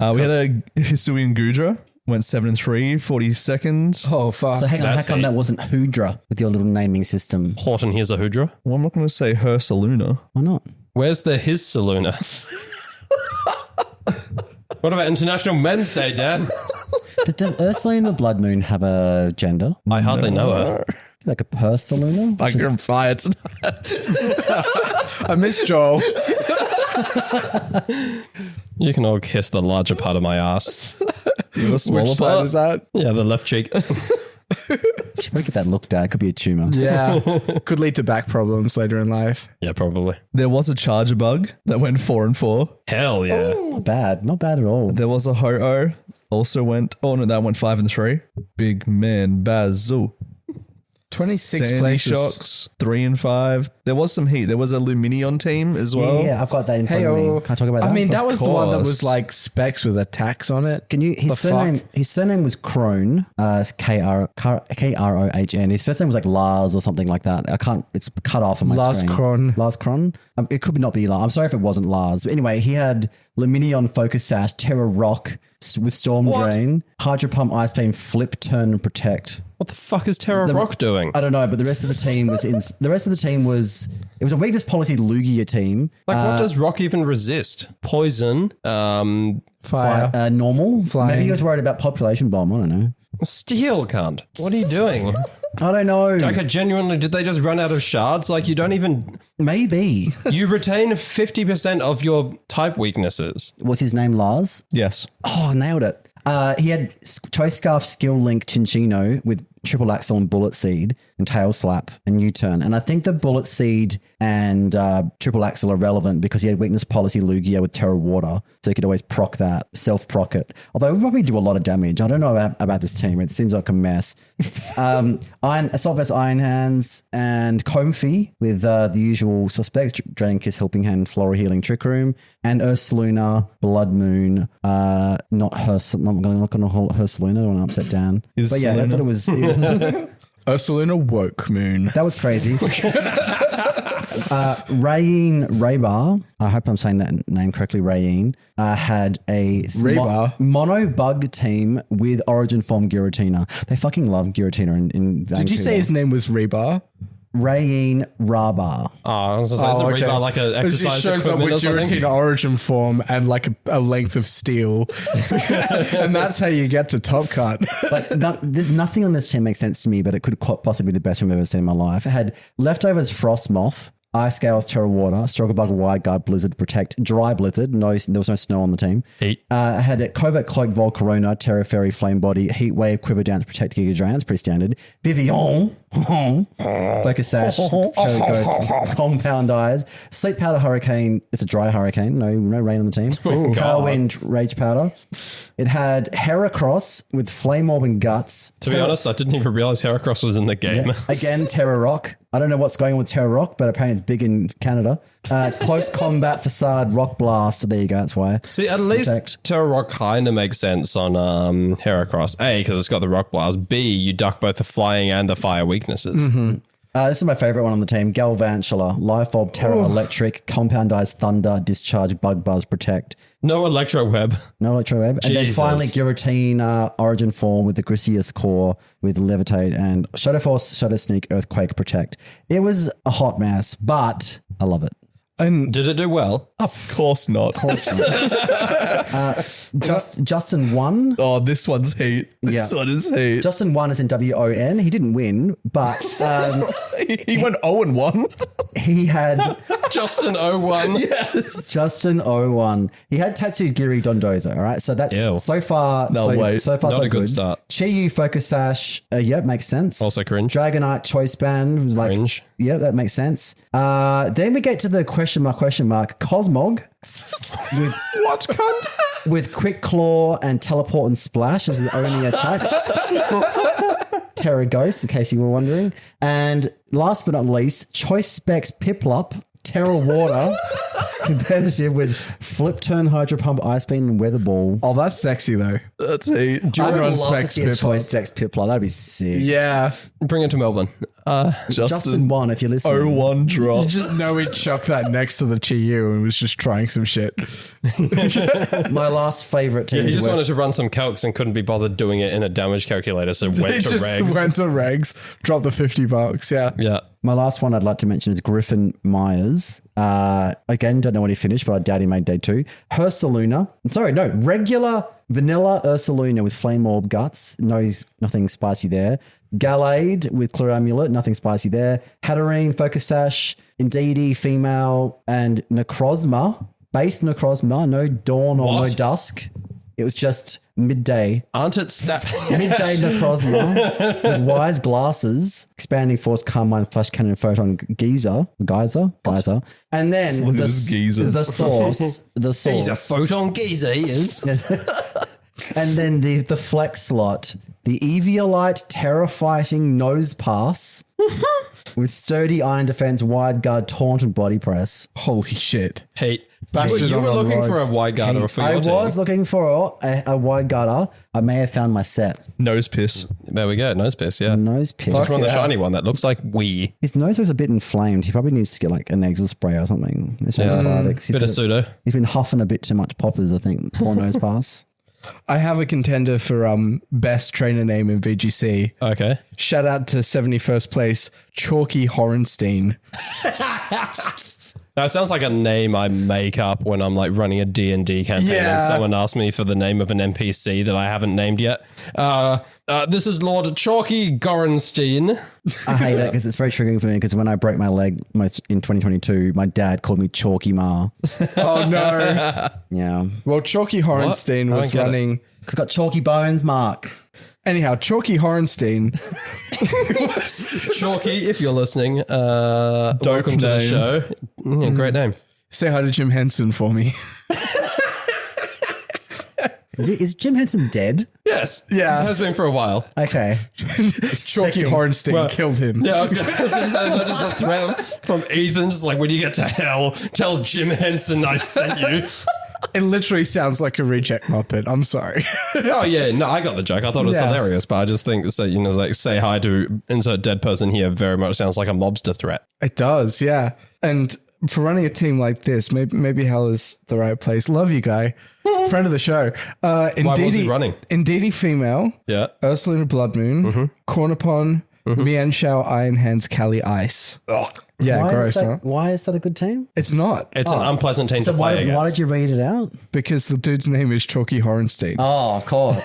We had a Hisuian Gudra. Went 7 and 3, 40 seconds. Oh, fuck. So hang on, how That's come it. that wasn't Hoodra with your little naming system? Horton, here's a Hoodra. Well, I'm not going to say Ursaluna. Why not? Where's the his Saluna? What about International Men's Day, Dad? Does Ursulina Blood Moon have a gender? I hardly know her. Like a Pursaluna? I can fire tonight. I miss Joel. You can all kiss the larger part of my ass. The smaller Which side part. is that? Yeah, the left cheek. You should probably get that looked at. It could be a tumor. Yeah. Could lead to back problems later in life. Yeah, probably. There was a charger bug that went 4 and 4. Hell yeah. Not bad. Not bad at all. There was a Ho-Oh. Also went, that went 5 and 3. Big Man Bazoo. 26 Sandy places. Shocks, 3 and 5. There was some heat. There was a Luminion team as well. Yeah, I've got that in front of me. Can I talk about that? I mean, that was the one that course. was like specs with attacks on it. Can you? His surname. fuck? His surname was Krohn. Krohn. His first name was like Lars or something like that. I can't. It's cut off on my Lars screen. Krohn. Lars Krohn. It could not be Lars. I'm sorry if it wasn't Lars. But anyway, he had Luminion, Focus Sash, Terror Rock with Storm Drain, Hydro Pump, Ice Beam, Flip, Turn, and Protect. What the fuck is Terra Rock doing? I don't know, but the rest of the team was in. The rest of the team was. It was a weakness policy Lugia team. What does Rock even resist? Poison, Fire. Normal. Flying. Maybe he was worried about population bomb. I don't know. steel, cunt. What are you doing? I don't know. Okay, genuinely, did they just run out of shards? You don't even... Maybe. You retain 50% of your type weaknesses. What's his name? Lars? Yes. Oh, nailed it. He had Choice Scarf, Skill Link, Chinchino with triple axle and bullet seed and tail slap and U-turn. And I think the bullet seed and triple axle are relevant because he had weakness policy Lugia with Terra Water. So he could always proc that, self-proc it. Although it would probably do a lot of damage. I don't know about this team. It seems like a mess. Assault Vest Iron Hands and Comfy with the usual suspects, Dragon Kiss, Helping Hand, Flora Healing, Trick Room, and Ursaluna, Blood Moon, not going to hold Ursaluna, I don't want to upset Dan. But yeah, I thought it was... Ursaluna Woke Moon. That was crazy. Rayeen, I hope I'm saying that name correctly, Rayeen, had a mono bug team with Origin Form Giratina. They fucking love Giratina in Vancouver. Did you say his name was Rebar? Rayeen Rabar. I was going to say, is it rebar like an exercise It shows up with Giratina Origin Form and like a length of steel. And that's how you get to top cut. But there's nothing on this team makes sense to me, but it could possibly be the best team I've ever seen in my life. It had leftovers Frost Moth, Ice Scales, Terra Water, Strogglebug, Wide Guard, Blizzard, Protect, Dry Blizzard. No, there was no snow on the team. Heat. Had a Covert Cloak, Volcarona, Terra Fairy, Flame Body, Heat Wave, Quiver Dance, Protect, Giga Drain. That's pretty standard. Vivian, Focus Sash, Cherry Ghost, Compound Eyes, Sleep Powder Hurricane. It's a dry hurricane. No rain on the team. Tailwind, Rage Powder. It had Heracross with Flame Orb and Guts. To be honest, I didn't even realize Heracross was in the game. Yeah. Again, Terra Rock. I don't know what's going on with Terra Rock, but apparently it's big in Canada. Close Combat Facade, Rock Blast. There you go. That's why. See, at least Terra Rock kind of makes sense on Heracross. A, because it's got the Rock Blast. B, you duck both the flying and the fire weaknesses. Mm-hmm. This is my favorite one on the team. Galvantula, Life Orb, Terra Electric, Compound Eyes, Thunder, Discharge, Bug Buzz, Protect. No Electro Web. No Electro Web. And then finally Giratina Origin Form with the Grisius Core with Levitate and Shadow Force, Shadow Sneak, Earthquake, Protect. It was a hot mess, but I love it. And did it do well? Of course not. Justin won. Oh, this one's heat. This one is heat. Justin won as in WON. He didn't win, but he went 0-1. He had Justin 01. Yes. Justin 01. He had Tatsugiri Dondozo. All right, so that's so far. So far, not so a good start. Chiyu Focus Sash. Yep, makes sense. Also cringe. Dragonite Choice Band was like Cringe. Yeah, that makes sense. Then we get to the question mark Cosmog with What cunt? with Quick Claw and Teleport and Splash as the only attacks. Terra Ghost, in case you were wondering. And last but not least, Choice Specs Piplup, Terra Water, competitive with Flip Turn, Hydro Pump, Ice Beam, and Weather Ball. Oh, that's sexy though. That's heat. I would Everyone love to specs see a Piplup. Choice Specs Piplup. That'd be sick. Yeah. Bring it to Melbourne. Justin won if you're listening. 0-1 drop. You just know he chucked that next to the Chiyu and was just trying some shit. My last favorite team. He to just work- wanted to run some calcs and couldn't be bothered doing it in a damage calculator, so He went to just regs. went to regs, dropped the $50. Yeah. Yeah. My last one I'd like to mention is Griffin Myers. Again, don't know when he finished, but I doubt he made day 2. Regular vanilla Ursaluna with Flame Orb Guts. No, nothing spicy there. Gallade with Clear Amulet. Nothing spicy there. Hatterene, Focus Sash, Indeedee, Female, and Necrozma. Base Necrozma. No Dawn or no Dusk. It was just midday. Aren't it Midday Necrozma with Wise Glasses, Expanding Force, Carmine, Flash Cannon, Photon, Geyser. And then Look at this geezer. the source. He's a photon geezer, he is. And then the flex slot, the Eviolite Terra-Fighting Nose Pass with Sturdy Iron Defense, Wide Guard, Taunt, and Body Press. Holy shit. Hate. Bastard You on were the looking for a roads. wide guarder for your I team. was looking for a Wide Guarder. I may have found my set. Nose piss. There we go. Nose piss, yeah. Nose piss. Just want the shiny one that looks like wee. His nose was a bit inflamed. He probably needs to get like a nasal spray or something. There's antibiotics. Bit of pseudo. He's been huffing a bit too much poppers, I think. Poor nose pass. I have a contender for best trainer name in VGC. Okay. Shout out to 71st place, Chalky Horenstein. That sounds like a name I make up when I'm like running a D&D campaign and someone asks me for the name of an NPC that I haven't named yet. This is Lord Chalky Gorenstein. I hate that because it's very triggering for me because when I broke my leg in 2022, my dad called me Chalky Ma. Oh no. Yeah. Well, Chalky Horenstein I was don't get it. running It's got chalky bones, Mark. Anyhow, Chalky Horenstein. Chalky, if you're listening, welcome to the name. show. Yeah, great name. Say hi to Jim Henson for me. Is Jim Henson dead? Yes. Yeah. Has been for a while. Okay. Chalky Horenstein killed him. Yeah, I was going to say, so just a threat from Ethan, just like, when you get to hell, tell Jim Henson I sent you. It literally sounds like a reject Muppet. I'm sorry. Oh, yeah. No, I got the joke. I thought it was Yeah. hilarious, but I just think, so, like, say hi to insert dead person here very much sounds like a mobster threat. It does, yeah. And for running a team like this, maybe hell is the right place. Love you, guy. Friend of the show. Why was he running? Indeedy female. Yeah. Ursulina Bloodmoon. Cornupon. Mian Shao Iron Hands Callie Ice. Oh, Yeah, gross, huh? Why is that a good team? It's not. it's an unpleasant team So to play why against. did you read it out? Because the dude's name is Chalky Horenstein. Oh, of course.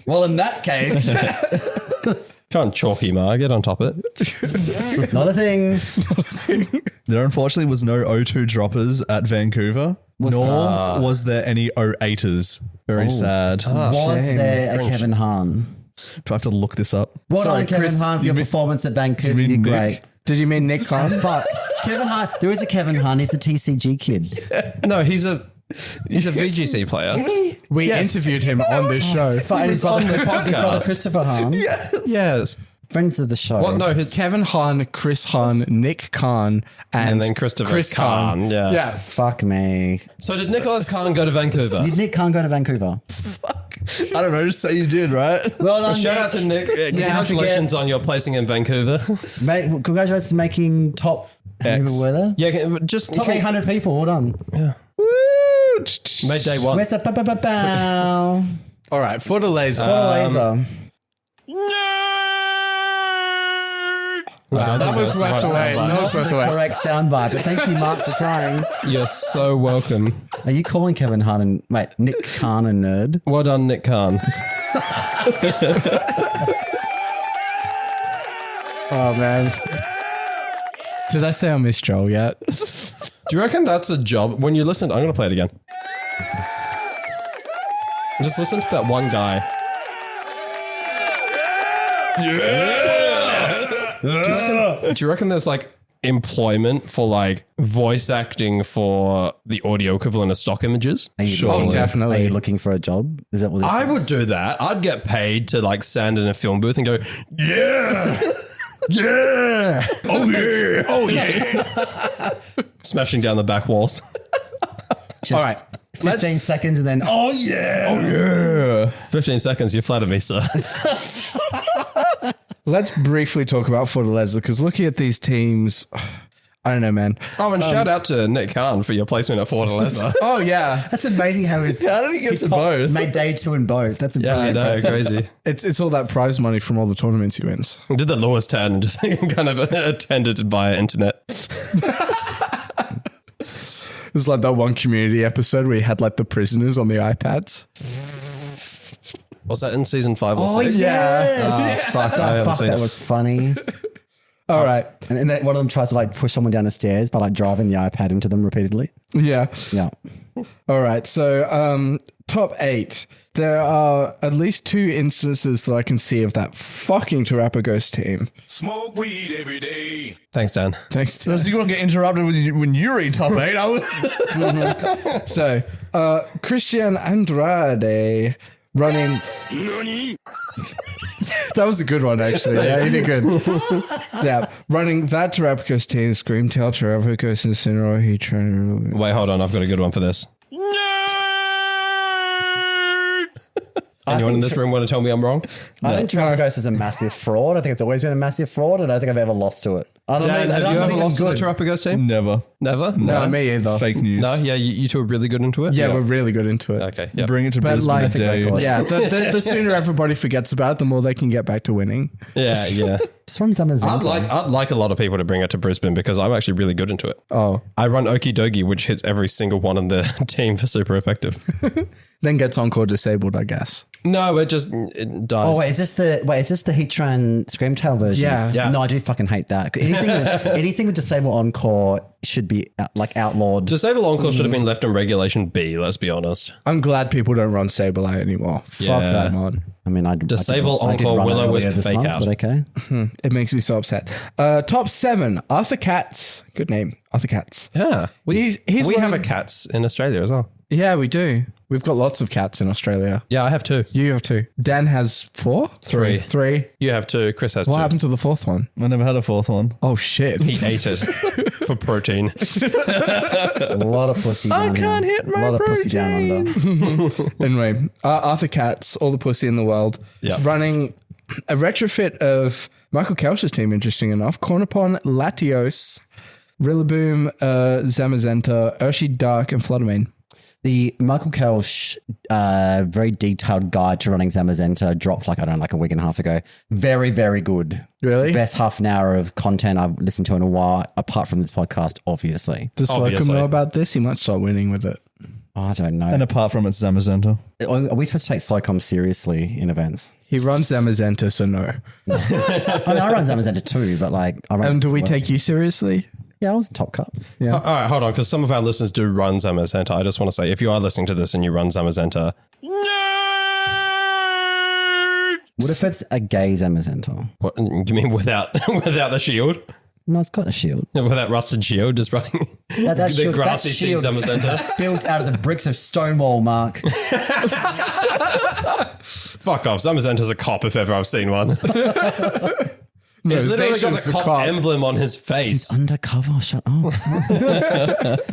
Well, in that case, Come on, Chalky Ma, get on top of it. not a thing. There unfortunately was no O2 droppers at Vancouver, nor was there any O8ers. Very sad. Was shame. there a Kevin Hahn? Do I have to look this up? Well Sorry, done, Kevin Chris, Hahn, for your performance at Vancouver. You mean did Nick? great. Did you mean Nick Khan? Fuck. Kevin Hahn. There is a Kevin Hahn. He's the TCG kid. No, he's a VGC player. We interviewed him on this show. Fuck, and his brother, on the his brother podcast. Christopher Hahn. Yes. Friends of the show. What? No, his, Kevin Hahn, Chris Hahn, Nick Khan, and then Christopher Chris Khan, yeah. Yeah. Fuck me. So did Nicholas Khan go to Vancouver? Nick can't go to Vancouver. I don't know, just say you did, right? Well done, Shout Nick. out to Nick. Yeah, Congratulations on your placing in Vancouver. Mate, congratulations on making top. How many X. people were there? Yeah, just Top 800 people. Well done. made day one. Where's the bow? All right, Fortaleza. Laser. Wow, that was swept away. That was swept away. Correct soundbite, but thank you, Mark, for trying. You're so welcome. Are you calling Kevin Hahn and Nick Khan a nerd? Well done, Nick Khan. Oh, man. Did I say I missed Joel yet? Do you reckon that's a job? When you listen, I'm going to play it again. Just listen to that one guy. Do you reckon there's like employment for like voice acting for the audio equivalent of stock images? Oh, definitely. Are you looking for a job? Is that what this I is? would do that. I'd get paid to like stand in a film booth and go, yeah, yeah, oh yeah, oh yeah, smashing down the back walls. Just All right. 15 seconds and then, oh yeah. Oh yeah. 15 seconds, you flatter me, sir. Let's briefly talk about Fortaleza because looking at these teams, I don't know, man. Oh, and shout out to Nick Khan for your placement at Fortaleza. Oh, yeah. That's amazing how he's How did he get to both? made day two in both. That's Yeah, I pretty know, impressive. crazy. It's all that prize money from all the tournaments he wins. I did the Lewis 10 and just kind of attended via internet. It's like that one community episode where he had like the prisoners on the iPads. Was that in season 5 or Oh 6? yeah. Fuck, I haven't Fuck, seen that it. was funny. All right. And then one of them tries to like push someone down the stairs by like driving the iPad into them repeatedly. Yeah. Yeah. All right. So, top 8. There are at least 2 instances that I can see of that fucking Terrapagos team. Smoke weed every day. Thanks, Dan. Thanks to So you want to get interrupted when you read top 8? I would. So, Christian Andrade running. That was a good one, actually. Yeah, you did good. Yeah, running that Terrapagos team, Screamtail, Terrapagos, and Incineroar. He trying to. Wait, hold on. I've got a good one for this. Anyone in this room want to tell me I'm wrong? I think Terrapagos is a massive fraud. I think it's always been a massive fraud. And I don't think I've ever lost to it. I don't Dan, know. have I you don't ever think lost to I'm the good. Terrapagos team? Never. Never? No, me either. Fake news. No? Yeah, you two are really good into it? Yeah, we're really good into it. Okay, yeah. Bring it to But Brisbane. like, I dare you. yeah, the sooner everybody forgets about it, the more they can get back to winning. Yeah, yeah. Just from Damazenta. I'd like a lot of people to bring it to Brisbane because I'm actually really good into it. Oh, I run Okie Dokie, which hits every single one on the team for super effective. then gets encore disabled, I guess. No, it dies. Oh wait, is this the Heatran Screamtail version? Yeah. No, I do fucking hate that. Anything with disable encore should be outlawed. Disable Encore should have been left in Regulation B, let's be honest. I'm glad people don't run Sableye anymore. Fuck Yeah. that mod. I mean, Disable I did Encore run it Will-O-Wisp earlier this fake month, out. but okay. It makes me so upset. Top 7, Arthur Katz. Good name, Arthur Katz. Yeah. He's We have a running- cats in Australia as well. Yeah, we do. We've got lots of cats in Australia. Yeah, I have 2. You have 2. Dan has 4? 3. 3. You have 2. Chris has 2. What happened to the 4th one? I never had a fourth one. Oh shit. He ate it for protein. A lot of pussy down can't here. hit my A lot of pussy down under. Anyway, Arthur Katz, all the pussy in the world, Yeah. running a retrofit of Michael Kelch's team, interesting enough. Cornupon, Latios, Rillaboom, Zamazenta, Urshi Dark, and Fluttermane. The Michael Kelch very detailed guide to running Zamazenta dropped like a week and a half ago. Very, very good. Really? Best half an hour of content I've listened to in a while, apart from this podcast, obviously. Does Slocum Obviously. know about this? He might start winning with it. I don't know. And apart from its Zamazenta. Are we supposed to take Slocum seriously in events? He runs Zamazenta, so no. I mean, I run Zamazenta too, but I run. And do we take you seriously? Yeah, I was a top cup. Yeah. All right, hold on, because some of our listeners do run Zamazenta. I just want to say, if you are listening to this and you run Zamazenta, What if it's a gay Zamazenta? what, you mean without the shield? No, it's got a shield. Without rusted shield, just running That the shield, grassy that seed shield Zamazenta? built out of the bricks of Stonewall, Mark. Fuck off. Zamazenta's a cop if ever I've seen one. No, He's literally got Zacian's the the cop, cop. emblem on his face. Undercover, shut up.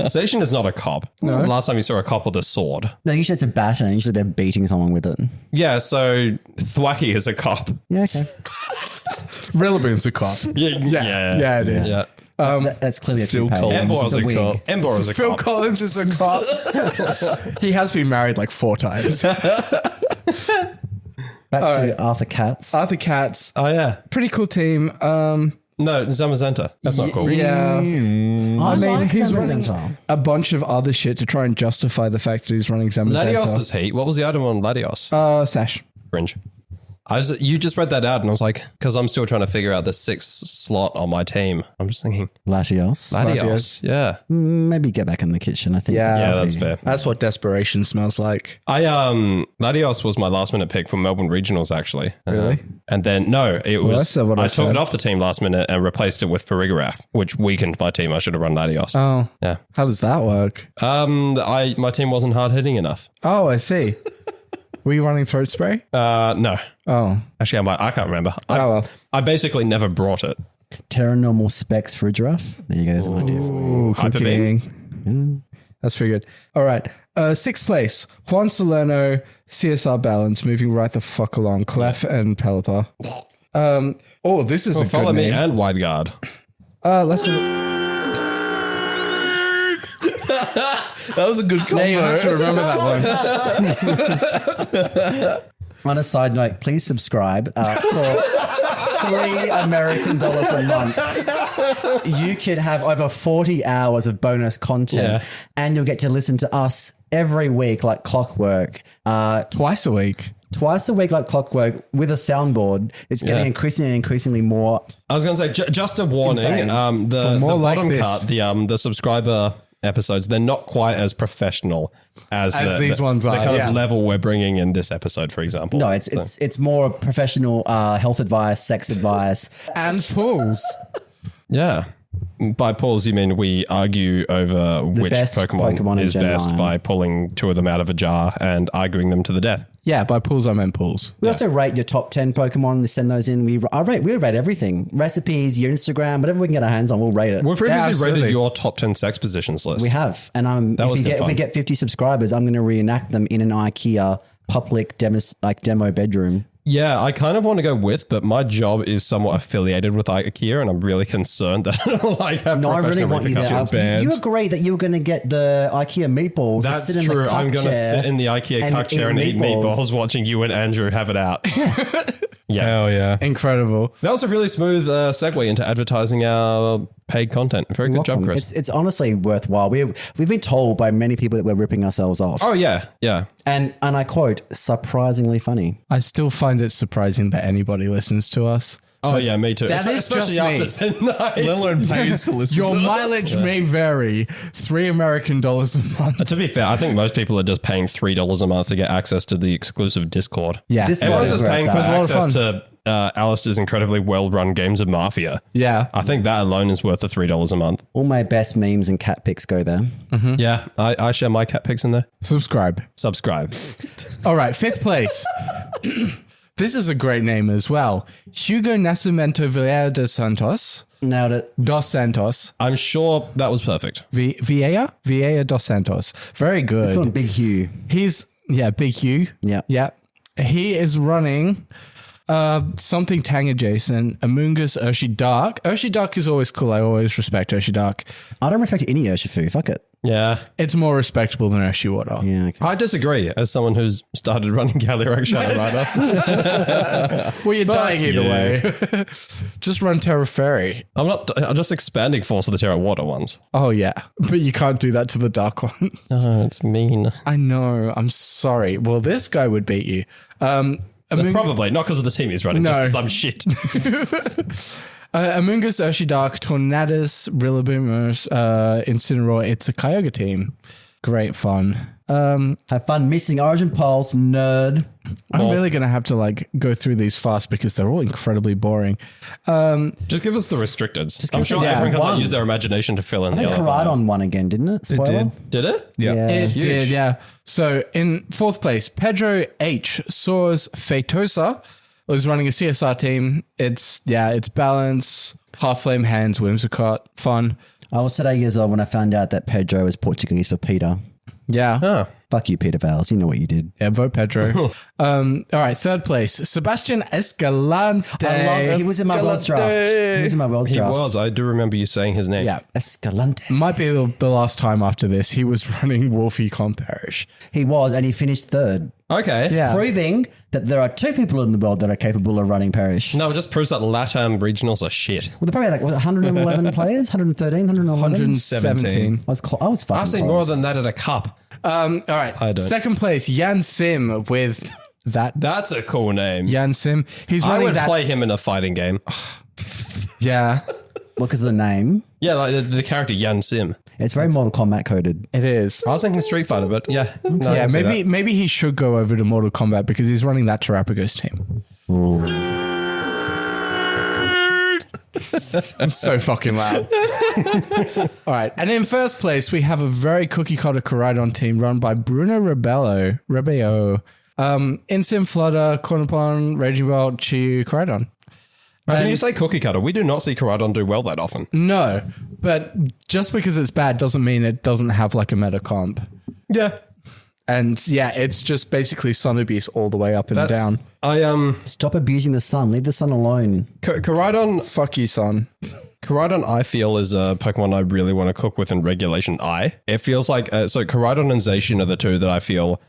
Zacian is not a cop. No. Last time you saw a cop with a sword. No, usually it's a baton. Usually they're beating someone with it. Yeah, so Thwacky is a cop. Yeah, okay. Rillaboom's a cop. Yeah, it is. Yeah. That's clearly a Phil toupee. Collins Embor's It's a wig. cop. Embor is a Phil cop. Collins is a cop. He has been married like 4 times. Back to Arthur Katz. Arthur Katz, Oh, yeah. pretty cool team. No, Zamazenta. That's not cool. Yeah. I mean, like he's running Zamazenta. a bunch of other shit to try and justify the fact that he's running Zamazenta. Latios' heat. What was the item on Latios? Sash. Fringe. You just read that out and I was like, because I'm still trying to figure out the 6th slot on my team. I'm just thinking, Latios. Latios. Yeah. Maybe get back in the kitchen, I think. Yeah. Yeah, that's fair. That's what desperation smells like. Latios was my last minute pick from Melbourne Regionals, actually. Really? And then, no, it was, that's what I I took said. it off the team last minute and replaced it with Farigarath, which weakened my team. I should have run Latios. Oh. Yeah. How does that work? My team wasn't hard hitting enough. Oh, I see. Were you running throat spray? No. Oh. Actually, I can't remember. Well. I basically never brought it. Terranormal specs for a giraffe. There you go. There's an idea for you. Ooh, Hyper cooking. That's pretty good. All right. 6th place. Juan Salerno, CSR Balance, moving right the fuck along. Clef and Pelipper. This is a good Follow me name. and Wide Guard. Let's That was a good combo. Now you have to remember that one. On a side note, please subscribe for $3 American a month. You could have over 40 hours of bonus content and you'll get to listen to us every week like clockwork. Twice a week. Twice a week like clockwork with a soundboard. It's getting increasingly more. I was going to say, just a warning. Insane. The more like bottom this. cut, the subscriber episodes, they're not quite as professional as these ones the are, kind yeah. of level we're bringing in this episode, for example. No, it's more professional health advice, sex advice. And pulls. Yeah. By pulls, you mean we argue over which best Pokemon in is Gen best 9. by pulling 2 of them out of a jar and arguing them to the death. Yeah, by pulls I meant pulls. We also rate your top 10 Pokemon. Send those in. We rate everything. Recipes, your Instagram, whatever we can get our hands on, we'll rate it. We've previously absolutely. rated your top 10 sex positions list. We have. And was good if we fun. get 50 subscribers, I'm going to reenact them in an IKEA public demo bedroom. Yeah, I kind of want to go with, but my job is somewhat affiliated with IKEA, and I'm really concerned that I don't like have No, I really professional want you there. repercussions. banned. You agreed that you were going to get the IKEA meatballs. That's sit in true. The I'm going to sit in the IKEA cuck chair and eat meatballs watching you and Andrew have it out. Yeah. Hell yeah. Incredible. That was a really smooth segue into advertising our paid content. Very good job, Chris. It's honestly worthwhile. We've been told by many people that we're ripping ourselves off. Oh, yeah. Yeah. And I quote, surprisingly funny. I still find it surprising that anybody listens to us. Oh, yeah, me too. That is Especially just after tonight. Let alone pays to listen Your to us. mileage may vary. $3 American a month. To be fair, I think most people are just paying $3 a month to get access to the exclusive Discord. Yeah. Discord Everyone's is just where paying it's for at. a lot of access to Alistair's incredibly well-run games of Mafia. Yeah. I think that alone is worth the $3 a month. All my best memes and cat pics go there. Yeah, I share my cat pics in there. Subscribe. Subscribe. All right. 5th place. This is a great name as well. Hugo Nascimento Vieira dos Santos. Nailed it. Dos Santos. I'm sure that was perfect. Vieira? Vieira dos Santos. Very good. It's got Big Hugh. He's, Big Hugh. Yeah. Yeah. He is running something Tang adjacent. Amoongus Urshi Dark. Urshi Dark is always cool. I always respect Urshi Dark. I don't respect any Urshifu. Fuck it. Yeah. It's more respectable than Urshi Water. Yeah. Okay. I disagree as someone who's started running Galliark Shadow Rider. Well, you're dying either you. way. Just run Terra Fairy. I'm just expanding Force of the Terra Water ones. Oh, yeah. But you can't do that to the Dark one. Oh, it's mean. I know. I'm sorry. Well, this guy would beat you. Probably, not because of the team he's running, No. just because I'm shit. Amoongus, Urshi Dark, Tornadus, Rillaboomers, Incineroar. It's a Kyogre team. Great fun. Have fun missing Origin Pulse, nerd. I'm really going to have to go through these fast because they're all incredibly boring. Just give us the restricteds. I'm sure everyone can one. use their imagination to fill in I the think other Koraidon won again, didn't it? Spoiler. Did it? Yeah. It Huge. did, yeah. So in 4th place, Pedro H. Soares Feitosa was running a CSR team. It's balance, half flame hands, Whimsicott, fun. I was today years old when I found out that Pedro is Portuguese for Peter. Yeah. Oh. Fuck you, Peter Vales. You know what you did. Yeah, vote Pedro. All right, 3rd place, Sebastian Escalante. I love it. He was in my World's draft. He was in my World's He draft. was. I do remember you saying his name. Yeah. Escalante. Might be the last time after this. He was running Wolfie Comparish. He was, and he finished 3rd. Okay. Yeah. Proving that there are 2 people in the world that are capable of running Parish. No, it just proves that LATAM regionals are shit. Well, they're probably 111 players, 113, 111. 117. I was fucking I've seen close. more than that at a cup. All right. I don't. 2nd place, Yan Sim with that. That's a cool name. Yan Sim. He's I running would that. play him in a fighting game. Yeah, Because of the name. Yeah, like the character Yan Sim. It's very Mortal Kombat coded. it is. I was thinking Street Fighter, but yeah. No, I Yeah, can see that. maybe he should go over to Mortal Kombat because he's running that Terrapagos team. I'm so fucking loud. All right. And in 1st place, we have a very cookie cutter Koraidon team run by Bruno Rebello. Insim Flutter, Cornupon, Raging Bolt, Chiyu, Koraidon. When you say cookie cutter, we do not see Koraidon do well that often. No, but just because it's bad doesn't mean it doesn't have like a meta comp. Yeah. And yeah, it's just basically Sun Abuse all the way up and down. Stop abusing the sun. Leave the sun alone. Koraidon, Fuck you, son. Koraidon, I feel, is a Pokemon I really want to cook with in Regulation I. It feels like, so Koraidon and Zacian are the two that I feel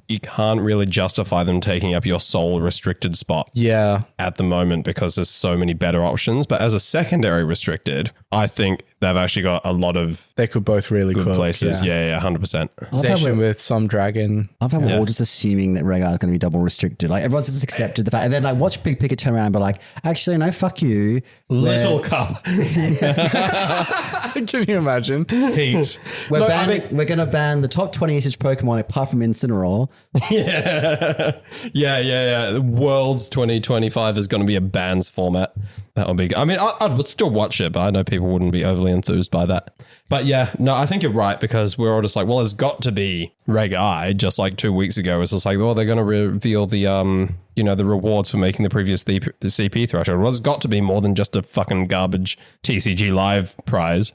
you can't really justify them taking up your sole restricted spot Yeah. at the moment because there's so many better options. But as a secondary restricted, I think they've actually got a lot of They could both really good cook, places. Yeah, 100%. Station with some dragon. I've had we're all just assuming that Rhaegar is going to be double restricted. Like everyone's just accepted the fact, and then like watch Big Pika turn around and be like, actually, no, fuck you. Little Cup. Can you imagine? Heat. We're Look, we're going to ban the top 20 usage Pokemon apart from Incineroar. Yeah. The Worlds 2025 is going to be a bans format. That would be. I mean, I would still watch it, but I know people wouldn't be overly enthused by that. But yeah, no, I think you're right because we're all just like, well, there's got to be Reg I. Just like 2 weeks ago, it's just like, well, they're going to reveal the the rewards for making the previous the CP threshold. Well, there's got to be more than just a fucking garbage TCG Live prize,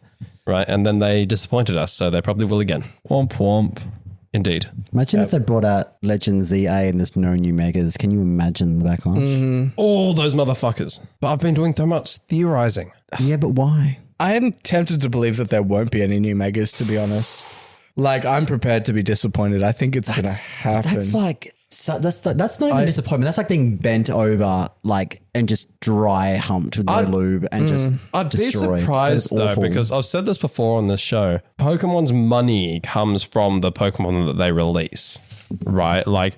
right? And then they disappointed us, so they probably will again. Womp womp. Indeed. Imagine if they brought out Legend ZA and there's no new megas. Can you imagine the backlash? All those motherfuckers. But I've been doing so much theorizing. Yeah, but why? I am tempted to believe that there won't be any new megas, to be honest. Like, I'm prepared to be disappointed. I think it's going to happen. That's like So that's not even disappointment. That's like being bent over, like, and just dry humped with no lube and just I'd be destroyed. surprised That though, is awful. because I've said this before on this show. Pokemon's money comes from the Pokemon that they release, right? Like,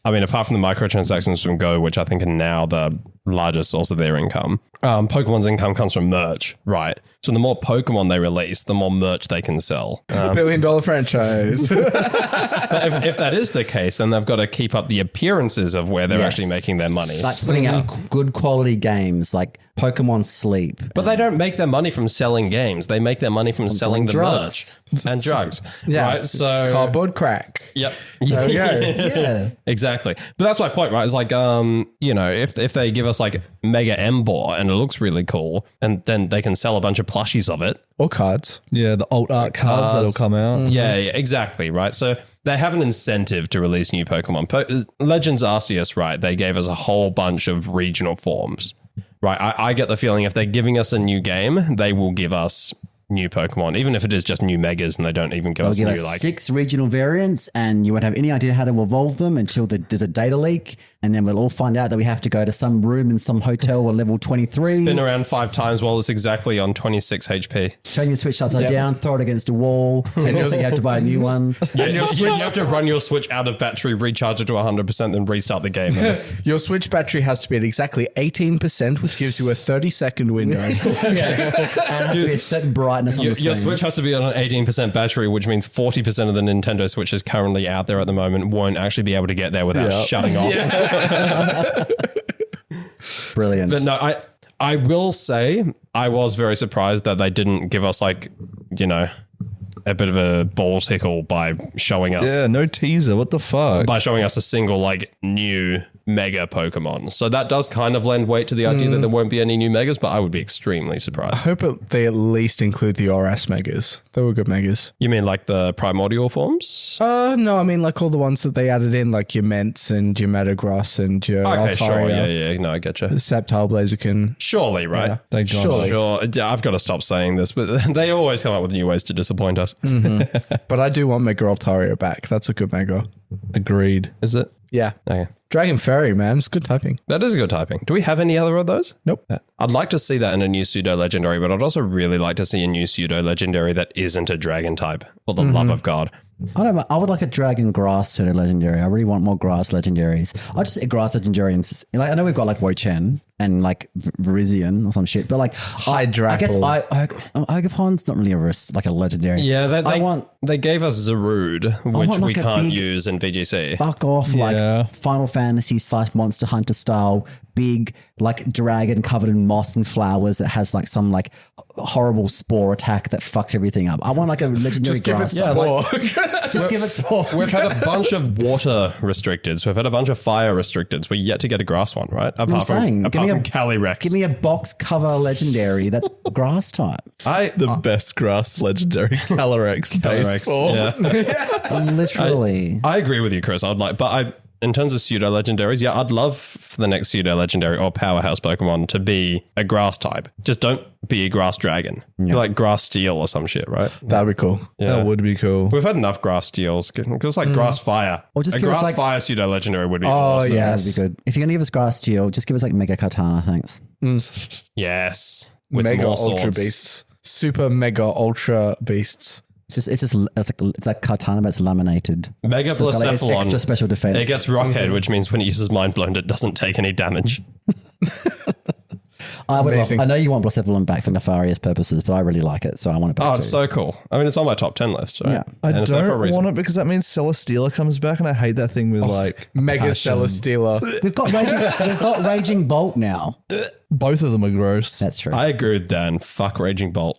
I mean, apart from the microtransactions from Go, which I think are now the largest source of their income, Pokemon's income comes from merch, right? So the more Pokemon they release, the more merch they can sell. $1 billion franchise. But if that is the case, then they've got to keep up the appearances of where they're Yes. actually making their money. Like putting out good quality games like Pokemon Sleep. But they don't make their money from selling games. They make their money from selling the drugs. merch and drugs. Yeah. Right? So Cardboard crack. Yep. There we go. Yeah. Exactly. But that's my point, right? It's like, you know, if they give us like Mega Embor and it looks really cool, and then they can sell a bunch of plushies of it. Or cards. Yeah, the alt art cards that'll come out. Yeah, exactly. Right. So they have an incentive to release new Pokemon. Legends Arceus, right? They gave us a whole bunch of regional forms. Right. I get the feeling if they're giving us a new game, they will give us new Pokemon, even if it is just new Megas and they don't even give They'll us give new, us like, 6 regional variants, and you won't have any idea how to evolve them until there's a data leak, and then we'll all find out that we have to go to some room in some hotel or level 23. spin around 5 times while it's exactly on 26 HP. Turn your Switch upside down, throw it against a wall, and you'll think you have to buy a new one. You have to run your Switch out of battery, recharge it to 100%, then restart the game. Your Switch battery has to be at exactly 18%, which gives you a 30-second window. And it has to be a certain brightness on the screen. Your Switch has to be on an 18% battery, which means 40% of the Nintendo Switches currently out there at the moment won't actually be able to get there without shutting off. Brilliant. But no, I will say I was very surprised that they didn't give us, like, you know, a bit of a balls tickle by showing us Yeah, no teaser. What the fuck? a single, like, new mega Pokemon. So that does kind of lend weight to the idea that there won't be any new megas, but I would be extremely I surprised. hope they at least include the ORAS megas. They were good megas. You mean like the primordial forms? No, I mean like all the ones that they added in, like your Ments and your Metagross and your Okay, sure. Altaria, Yeah. No, I get you. Sceptile Blaziken. Surely, right? Thank God. Surely. Sure. Yeah, I've got to stop saying this, but they always come up with new ways to disappoint us. But I do want Mega Altaria back. That's a good mega. Agreed. Is it? Yeah. Okay. Dragon Fairy, man. It's good typing. That is a good typing. Do we have any other of those? Nope. I'd like to see that in a new pseudo legendary, but I'd also really like to see a new pseudo legendary that isn't a dragon type, for the love of God. I don't know. I would like a dragon grass sort of legendary. I really want more grass legendaries. I just grass legendarians. Like, I know we've got like Wo-Chen and like Virizion or some shit, but like I guess Agapon's not really like a legendary. Yeah, I want they gave us Zarude, which want we like a can't big- use in VGC. fuck off Yeah. like Final Fantasy / Monster Hunter style big like dragon covered in moss and flowers that has like some like horrible spore attack that fucks everything up. I want like a legendary Just give it grass. spore. Just give it spore. We've had a bunch of water restricteds. We've had a bunch of fire restricteds. We're yet to get a grass one, right? Apart saying, from, give me apart from Calyrex. Give me a box cover legendary that's grass type. The best grass legendary Calyrex base form. Yeah. Literally. I agree with you, Chris. In terms of pseudo legendaries, yeah, I'd love for the next pseudo legendary or powerhouse Pokemon to be a grass type. Just don't be a grass dragon. Be like grass steel or some shit, right? That'd be cool. Yeah. That would be cool. We've had enough grass steels because like grass fire. Or just a give us, grass like- fire pseudo legendary would be awesome. yeah. That'd be good. If you're gonna give us grass steel, just give us like Mega Katana, thanks. Yes. With Mega more Ultra swords. Beasts. Super Mega Ultra Beasts. It's like Katana, but it's laminated. Mega So it's got, like, it's Blacephalon. extra special defense. It gets Rockhead, which means when it uses Mind Blown, it doesn't take any damage. Amazing. I know you want Blacephalon back for nefarious purposes, but I really like it, so I want it back Oh, too. it's so cool. I mean, it's on my top 10 list, right? Yeah. I And it's there for a don't reason. want it because that means Celesteela comes back, and I hate that thing with like Mega passion. Celesteela. we've got Raging Bolt now. Both of them are gross. That's true. I agree with Dan. Fuck Raging Bolt.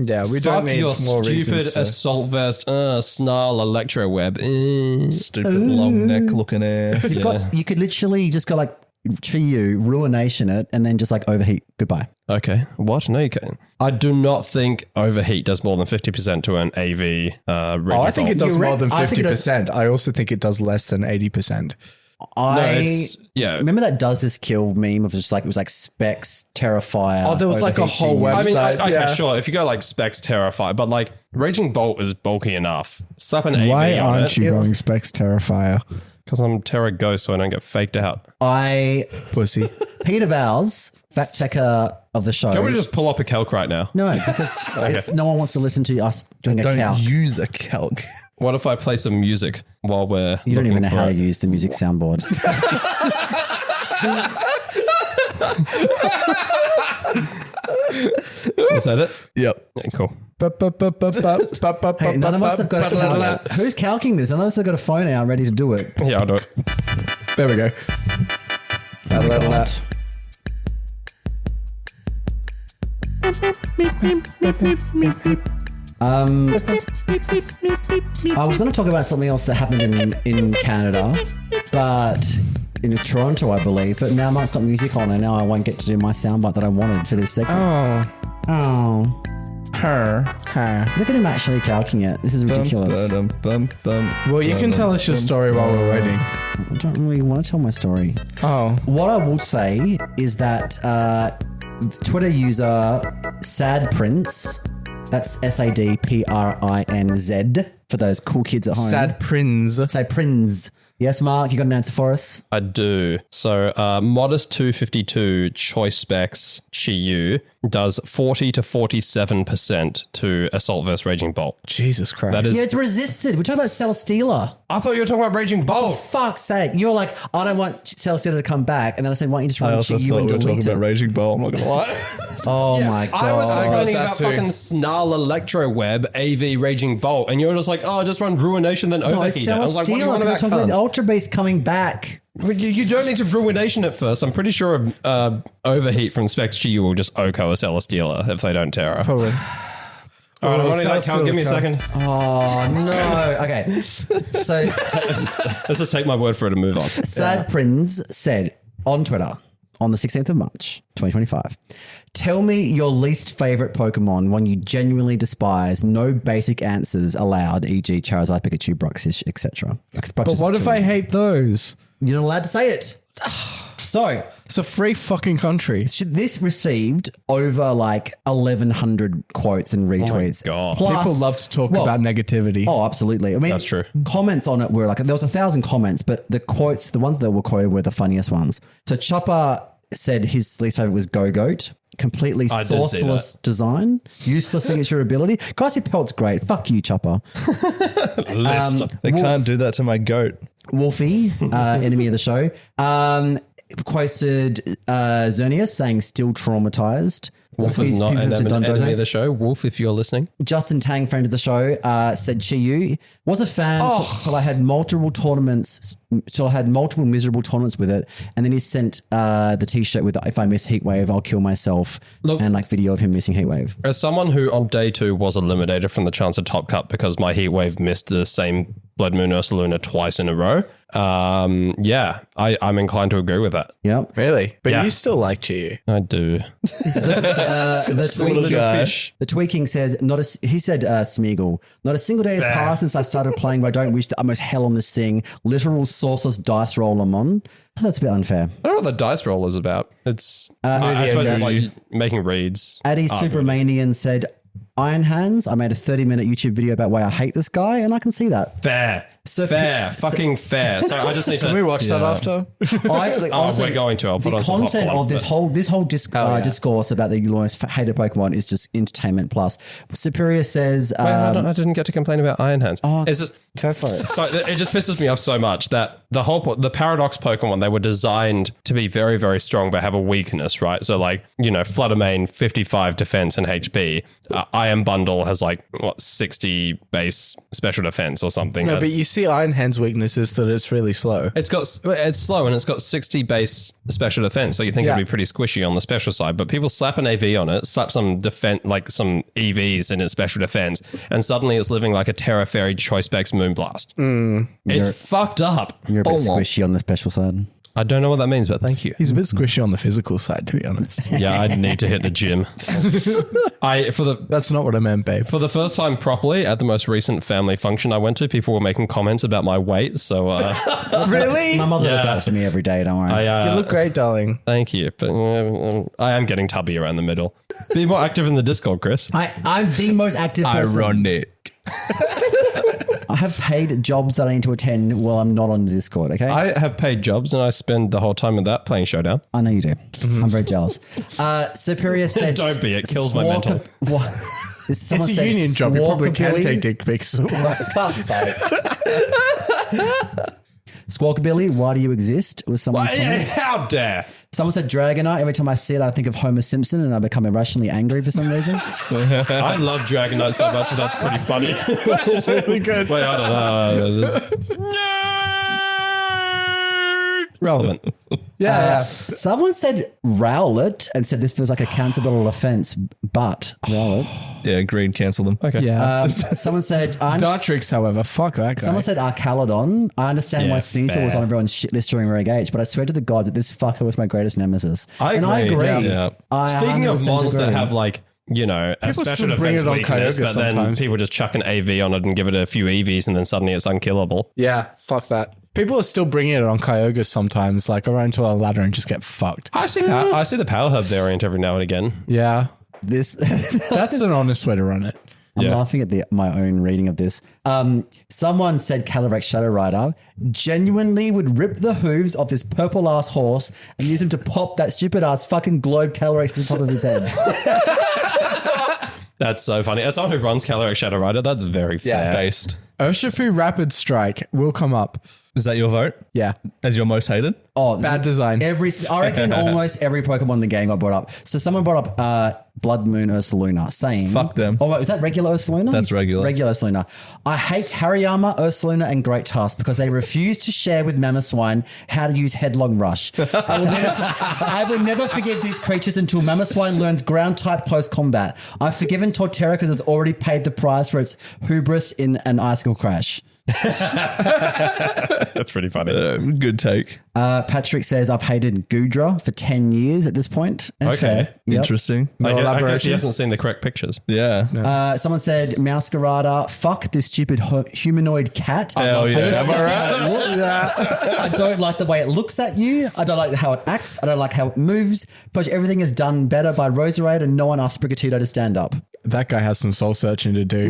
Yeah, we Fuck don't need your more stupid reasons. assault vest, snarl, electro web. Stupid long neck looking ass. You could literally just go like Chiyu, Ruination it, and then just like overheat. Goodbye. Okay. What? No, you can't. I do not think overheat does more than 50% to an AV Raging I think it Bolt. does more than I think it does- 50%. I also think it does less than 80%. Yeah. remember that does this kill meme of just like it was like Specs, Terrifier. Oh, there was like a Overheat whole Chiyu. I mean, website. okay, yeah. sure. If you go like Specs Terrify, but like Raging Bolt is bulky enough. Slap an Why AV on aren't it. you going Specs Terrifier? Because I'm Terra Ghost, so I don't get faked out. Pussy. Peter Vowles, fact checker of the show. Can we just pull up a calc right now? No, because no one wants to listen to us doing a Don't calc. use a calc. What if I play some music while we're You don't even know looking how for to it? use the music soundboard. Is that it? Yep. Yeah, cool. Hey, none of us have got a calc. Who's calcing this? None of us have got a phone out ready to do it. Yeah, I'll do it. There we go. I was going to talk about something else that happened in Canada, but in Toronto, I believe. But now Mark's got music on, and now I won't get to do my soundbite that I wanted for this segment. Oh. Look at him actually calcing it. This is ridiculous. Well, you can tell us your story while we're waiting. I don't really want to tell my story. Oh. What I will say is that Twitter user Sad Prince, that's SADPRINZ for those cool kids at home. Sad Prinz. Say Prinz. Yes, Mark, you got an answer for us? I do. So, Modest 252 choice specs Chiyu does 40 to 47% to Assault vs Raging Bolt. Jesus Christ. That is. Yeah, it's resisted. We're talking about Celesteela. I thought you were talking about Raging Bolt. Fuck's sake. You're like, I don't want Celesteela to come back. And then I said, why don't you just I run also Chiyu thought and we were talking delete about it? Raging Bolt. I'm not going to lie. Oh my God. I was complaining that about too. fucking Snarl Electro Web AV Raging Bolt, and you're just like, oh, just run Ruination, then No, overheat it. I was like, what do you want we're about talking about cunt? Ultra Beast coming back. You don't need to Ruination it first. I'm pretty sure overheat from Specs Chiyu will just Oko a Celesteela if they don't Terra. Probably. All right, I'm running that Celesteela count. Give me a Terra. second. Oh no. Okay. So Let's just take my word for it and move on. Sad Prinz said on Twitter on the 16th of March, 2025, tell me your least favorite Pokemon, one you genuinely despise, no basic answers allowed, e.g. Charizard, Pikachu, Bruxish, etc. But what if I hate those? You're not allowed to say it. So It's a free fucking country. this received over like 1,100 quotes and retweets. God. Plus- People love to talk well, about negativity. Oh, absolutely. I mean, That's true. Comments on it were like, there was 1,000 comments, but the quotes, the ones that were quoted were the funniest ones. So Chopper said his least favorite was Go-Goat. Completely I did see sourceless design, useless signature ability. Grassy Pelt's great. Fuck you, Chopper. They can't do that to my goat. Wolfie, enemy of the show, quoted Xerneas saying still traumatized. Wolf is not an enemy of the show. Wolf, if you're listening. Justin Tang, friend of the show, said Chiyu was a fan till I had multiple tournaments, till I had multiple miserable tournaments with it, and then he sent the T-shirt with "If I miss Heatwave, I'll kill myself," and like video of him missing Heatwave. As someone who on day 2 was eliminated from the chance of Top Cup because my Heatwave missed the same Blood Moon Ursaluna twice in a row, I'm inclined to agree with that. Yep. Really? But Yeah. you still like Chiyu. I do. The Tweaking says he said Smeagol. Not a single day has passed since I started playing, but I don't wish the utmost hell on this thing. Literal sourceless dice roll I'm on. That's a bit unfair. I don't know what the dice roll is about. It's I suppose it's like making reads. Addy Supermanian said, Iron Hands, I made a 30-minute YouTube video about why I hate this guy, and I can see that. Fair. Fucking fair. So I just need to. Can we watch that after? We're going to. I'll put the on some content popcorn, of this whole discourse about the most hated Pokemon is just entertainment plus. Superior says, I didn't get to complain about Iron Hands. It's just, go for it. so it just pisses me off so much that the Paradox Pokemon, they were designed to be very, very strong but have a weakness, right? So like, Flutter Mane, 55 defense and HP. Iron Bundle has 60 base special defense or something. No, but you see Iron Hand's weakness is that it's really slow. It's slow and it's got 60 base special defense. So you think it'd be pretty squishy on the special side, but people slap an AV on it, slap some defense, like some EVs in its special defense, and suddenly it's living like a Terra Fairy Choice Specs Moonblast. It's fucked up. You're a bit squishy on the special side. I don't know what that means, but thank you. He's a bit squishy on the physical side, to be honest. Yeah, I'd need to hit the gym. That's not what I meant, babe. For the first time properly at the most recent family function I went to, people were making comments about my weight. So Really? My mother does that to me every day, don't worry. You look great, darling. thank you, but I am getting tubby around the middle. Be more active in the Discord, Chris. I'm the most active person. Ironic. I have paid jobs that I need to attend while I'm not on the Discord, okay? I have paid jobs and I spend the whole time with that playing Showdown. I know you do. I'm very jealous. Superior said... Don't be, it kills my mental. It's a union job. You probably can take dick pics. Fuck's sake. Squawkabilly, why do you exist? Was someone How dare? Someone said Dragonite. Every time I see it, I think of Homer Simpson and I become irrationally angry for some reason. I love Dragonite so much, but that's pretty funny. That's really good. Wait, I don't know. Relevant. Yeah. Someone said Rowlet and said this feels like a cancelable offense, but Rowlet. Yeah, agreed. Cancel them. Okay. Yeah. Someone said Dartrix, however, fuck that guy. Someone said Arcalodon. I understand why Yeah, Sneasel was fair. on everyone's shit list during Reg H, but I swear to the gods that this fucker was my greatest nemesis. I And I agree. agree. Yeah. I Speaking of 100% mons that agree. have like, you know, a People special still bring defense it on weakness, Kyogre but then sometimes. people just chuck an AV on it and give it a few EVs and then suddenly it's unkillable. Yeah, fuck that. People are still bringing it on Kyogre sometimes, like around to a ladder and just get fucked. I see the Power Hub variant every now and again. Yeah. This. That's an honest way to run it. I'm Yeah. laughing at my own reading of this. Someone said Calyrex Shadow Rider genuinely would rip the hooves off this purple ass horse and use him to pop that stupid ass fucking globe Calyrex to the top of his head. That's so funny. As someone who runs Calyrex Shadow Rider, that's very fair. Based. Urshifu Rapid Strike will come up. Is that your vote? Yeah. As your most hated? Oh, Bad design. I reckon almost every Pokemon in the game I brought up. So someone brought up Blood Moon Ursaluna saying... Fuck them. Oh, wait, was that regular Ursaluna? That's regular. Regular Ursaluna. I hate Hariyama, Ursaluna, and Great Tusk because they refuse to share with Mamoswine how to use Headlong Rush. I will never forgive these creatures until Mamoswine learns ground-type close combat. I've forgiven Torterra because it's already paid the price for its hubris in an Icicle Crash. That's pretty funny. Good take. Patrick says, I've hated Goodra for 10 years at this point. And Okay. fair. Yep. Interesting. I guess he elaboration? hasn't seen the correct pictures. Yeah. Someone said, Mouscarada, fuck this stupid humanoid cat. Hell yeah. I don't like the way it looks at you. I don't like how it acts. I don't like how it moves. But everything is done better by Roserade and no one asked Sprigatito to stand up. That guy has some soul searching to do.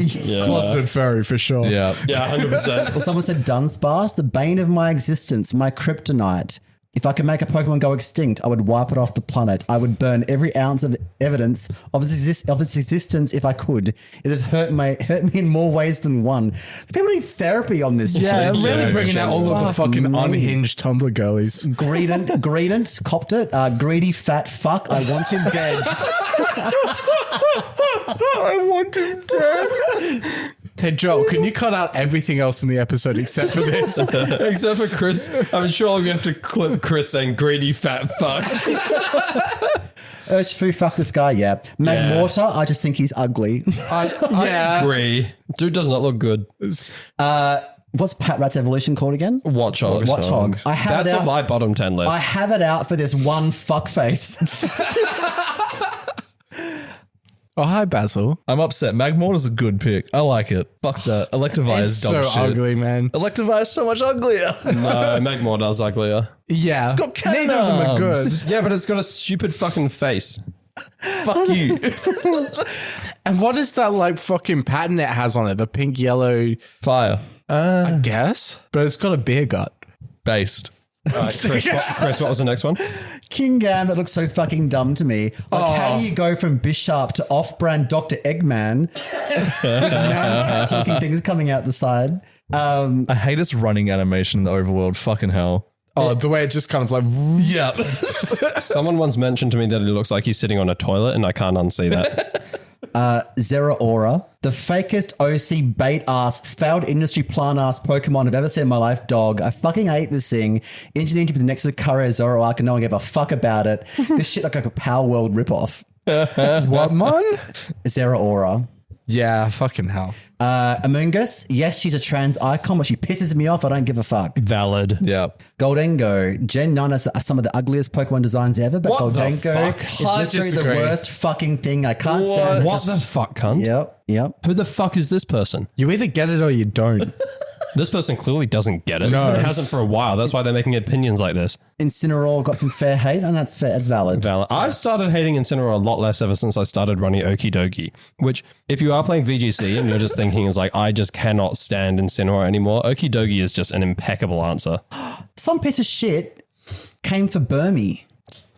Closeted furry for sure. Yeah. Yeah, 100%. Someone said, Dunsparce, the bane of my existence, my kryptonite. If I could make a Pokemon go extinct, I would wipe it off the planet. I would burn every ounce of evidence of its existence if I could. It has hurt me in more ways than one. People need therapy on this. Yeah, shit. they're really bringing out all of the Fuck fucking me. unhinged Tumblr girlies. Greedent copped it. Greedy fat fuck. I want him dead. I want him dead. Hey, Joel, can you cut out everything else in the episode except for this? Except for Chris. I'm sure I'm going to have to clip Chris saying greedy fat fuck. Urshifu, fuck this guy, yeah. Magmortar, I just think he's ugly. I agree. Dude does not look good. What's Pat Rat's evolution called again? Watchog. Watchog. I have That's it on out. my bottom 10 list. I have it out for this one fuckface. Oh, hi, Basil. I'm upset. Magmortar's a good pick. I like it. Fuck that. Electivire It's is dumb so shit. ugly, man. Electivire is so much uglier. No, Magmortar's uglier. Yeah. It's got cannon Neither of them are good. arms. Yeah, but it's got a stupid fucking face. Fuck you. And what is that like fucking pattern it has on it? The pink, yellow, Fire. I guess? But it's got a beer gut. Based. All right, Chris, what was the next one? Kingambit looks so fucking dumb to me. Like, how do you go from Bisharp to off-brand Dr. Eggman with man-looking things coming out the side? I hate its running animation in the overworld. Fucking hell. Oh, the way it just kind of like... Yeah. Someone once mentioned to me that it looks like he's sitting on a toilet, and I can't unsee that. Zeraora, the fakest OC bait ass, failed industry plant ass Pokemon I've ever seen in my life, dog. I fucking hate this thing. Engineered to be the next Lucario Zoroark and no one gave a fuck about it. This shit looked like a Power World ripoff. What, man? Zeraora. Yeah, fucking hell. Amoongus, yes, she's a trans icon, but she pisses me off. I don't give a fuck. Valid. Yeah. Goldengo, Gen 9 has some of the ugliest Pokemon designs ever, but What the Goldengo fuck? is I literally the disagree. worst fucking thing. I can't stand it. What the fuck, cunt? Yep. Who the fuck is this person? You either get it or you don't. This person clearly doesn't get it. No. It hasn't for a while. That's why they're making opinions like this. Incineroar got some fair hate, and that's fair. That's valid. I've started hating Incineroar a lot less ever since I started running Okie Dokie, which if you are playing VGC and you're just thinking is like, I just cannot stand Incineroar anymore, Okie Dokie is just an impeccable answer. Some piece of shit came for Burmy.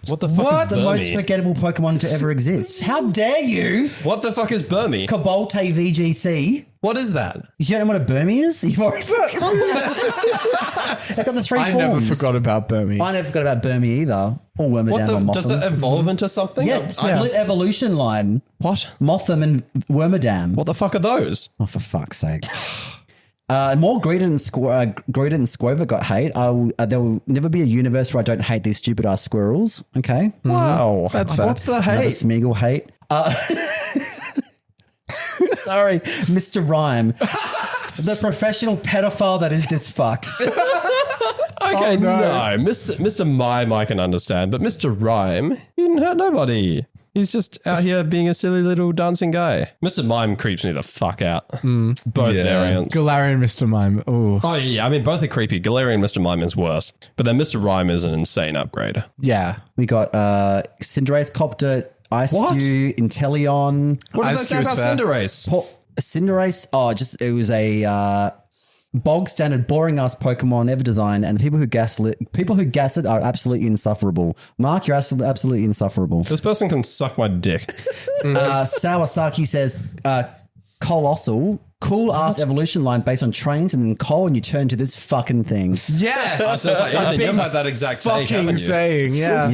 What the fuck The is most Burmy? forgettable Pokemon to ever exist. How dare you? What the fuck is Burmy? Cabolte VGC. What is that? You don't know what a Burmy is? You've already forgotten. I got the three I forms. never forgot about Burmy. I never forgot about Burmy either. Or Wormadam What or Motham. does it evolve into something? Yeah, split evolution line. What? Motham and Wormadam. What the fuck are those? Oh, for fuck's sake. More Greedent and Squover got hate. There will never be a universe where I don't hate these stupid ass squirrels. Okay. Wow. That's fair. What's the Another hate? Smeagol hate. Sorry, Mr. Rhyme. The professional pedophile that is this fuck. Okay, no. Mr. Mime I can understand, but Mr. Rhyme, he didn't hurt nobody. He's just out here being a silly little dancing guy. Mr. Mime creeps me the fuck out. Both variants. Galarian Mr. Mime. Ooh. Oh, yeah. I mean, both are creepy. Galarian Mr. Mime is worse. But then Mr. Rhyme is an insane upgrade. Yeah. We got Cinderace, Copter, Ice-Q, Inteleon. What did Ice they say Cube about is fair. Cinderace? Cinderace, it was a bog standard, boring ass Pokemon ever designed, and the people who gas it are absolutely insufferable. Mark, you're absolutely insufferable. This person can suck my dick. Sawasaki says, Colossal, cool ass evolution line based on trains, and then coal, and you turn to this fucking thing. Yes. So it's like, Ethan, you've had that exact take, haven't you? saying, yeah.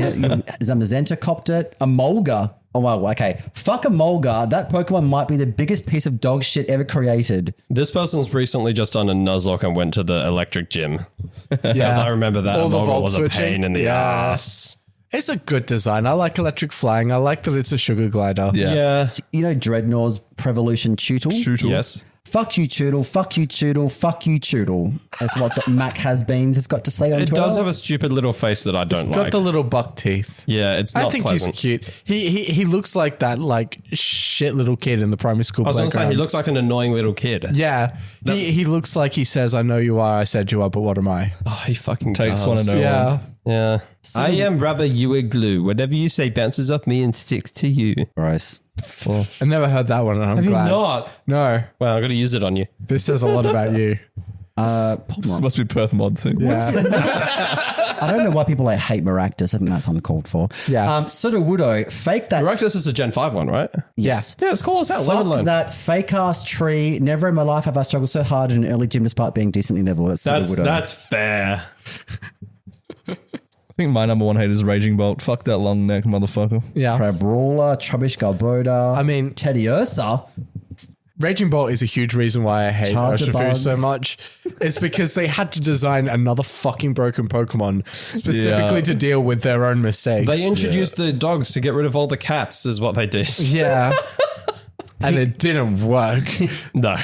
Zamazenta copped it. Emolga. Oh, wow, okay. Fuck Emolga. That Pokemon might be the biggest piece of dog shit ever created. This person's recently just done a Nuzlocke and went to the electric gym. Because I remember that All the Emolga volt was a switching. pain in the Yeah. ass. It's a good design. I like electric flying. I like that it's a sugar glider. Yeah. You know Dreadnaught's Prevolution Tootle? Yes. Fuck you, Tootle. Fuck you, Tootle. Fuck you, Tootle. That's what Mac Has-Beens has got to say on It Twitter. does have a stupid little face that I don't Got like. the little buck teeth. Yeah, it's not I think pleasant. he's cute. He looks like that like shit little kid in the primary school I was going to say, playground. he looks like an annoying little kid. Yeah. He looks like he says, I know you are, I said you are, but what am I? Oh, he fucking Takes does. one to know one. Yeah. Yeah. I am rubber, you are glue. Whatever you say bounces off me and sticks to you. Gross. I never heard that one, and I'm Have glad. you not? No. Well, I've got to use it on you. This says a lot about you. This must be Perth mod thing. Yeah. I don't know why people hate Maractus. I think that's uncalled for. Yeah. Sudowoodo, fake that. Rectus is a Gen 5 one, right? Yes. Yeah, it's cool as hell. Live Fuck and learn. that fake ass tree. Never in my life have I struggled so hard in an early gym despite being decently level. That's Sudowoodo. That's fair. I think my number one hate is Raging Bolt. Fuck that long neck motherfucker. Yeah. Crabrawler, Trubbish Galboda. I mean, Teddy Ursa. Raging Bolt is a huge reason why I hate Charger Urshifu Bug. so much. It's because they had to design another fucking broken Pokemon specifically to deal with their own mistakes. They introduced the dogs to get rid of all the cats, is what they did. yeah. And it didn't work. No.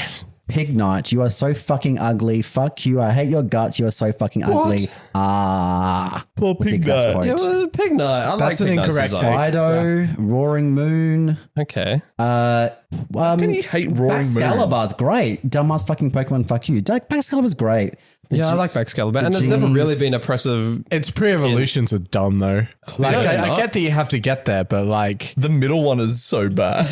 Pignite, you are so fucking ugly. Fuck you. I hate your guts. You are so fucking ugly. Poor What's the exact Pignite. quote? Yeah, well, Pignite. I That's like an Pignite's incorrect design. Fido, Roaring Moon. Okay. Can you hate Roaring Moon? Excalibur's great. Dumbass fucking Pokemon, fuck you. Excalibur's great. Yeah, I like Excalibur. And there's never G's. really been oppressive. Its pre-evolutions are dumb though. Like they're I not. get that you have to get there, but like The middle one is so bad.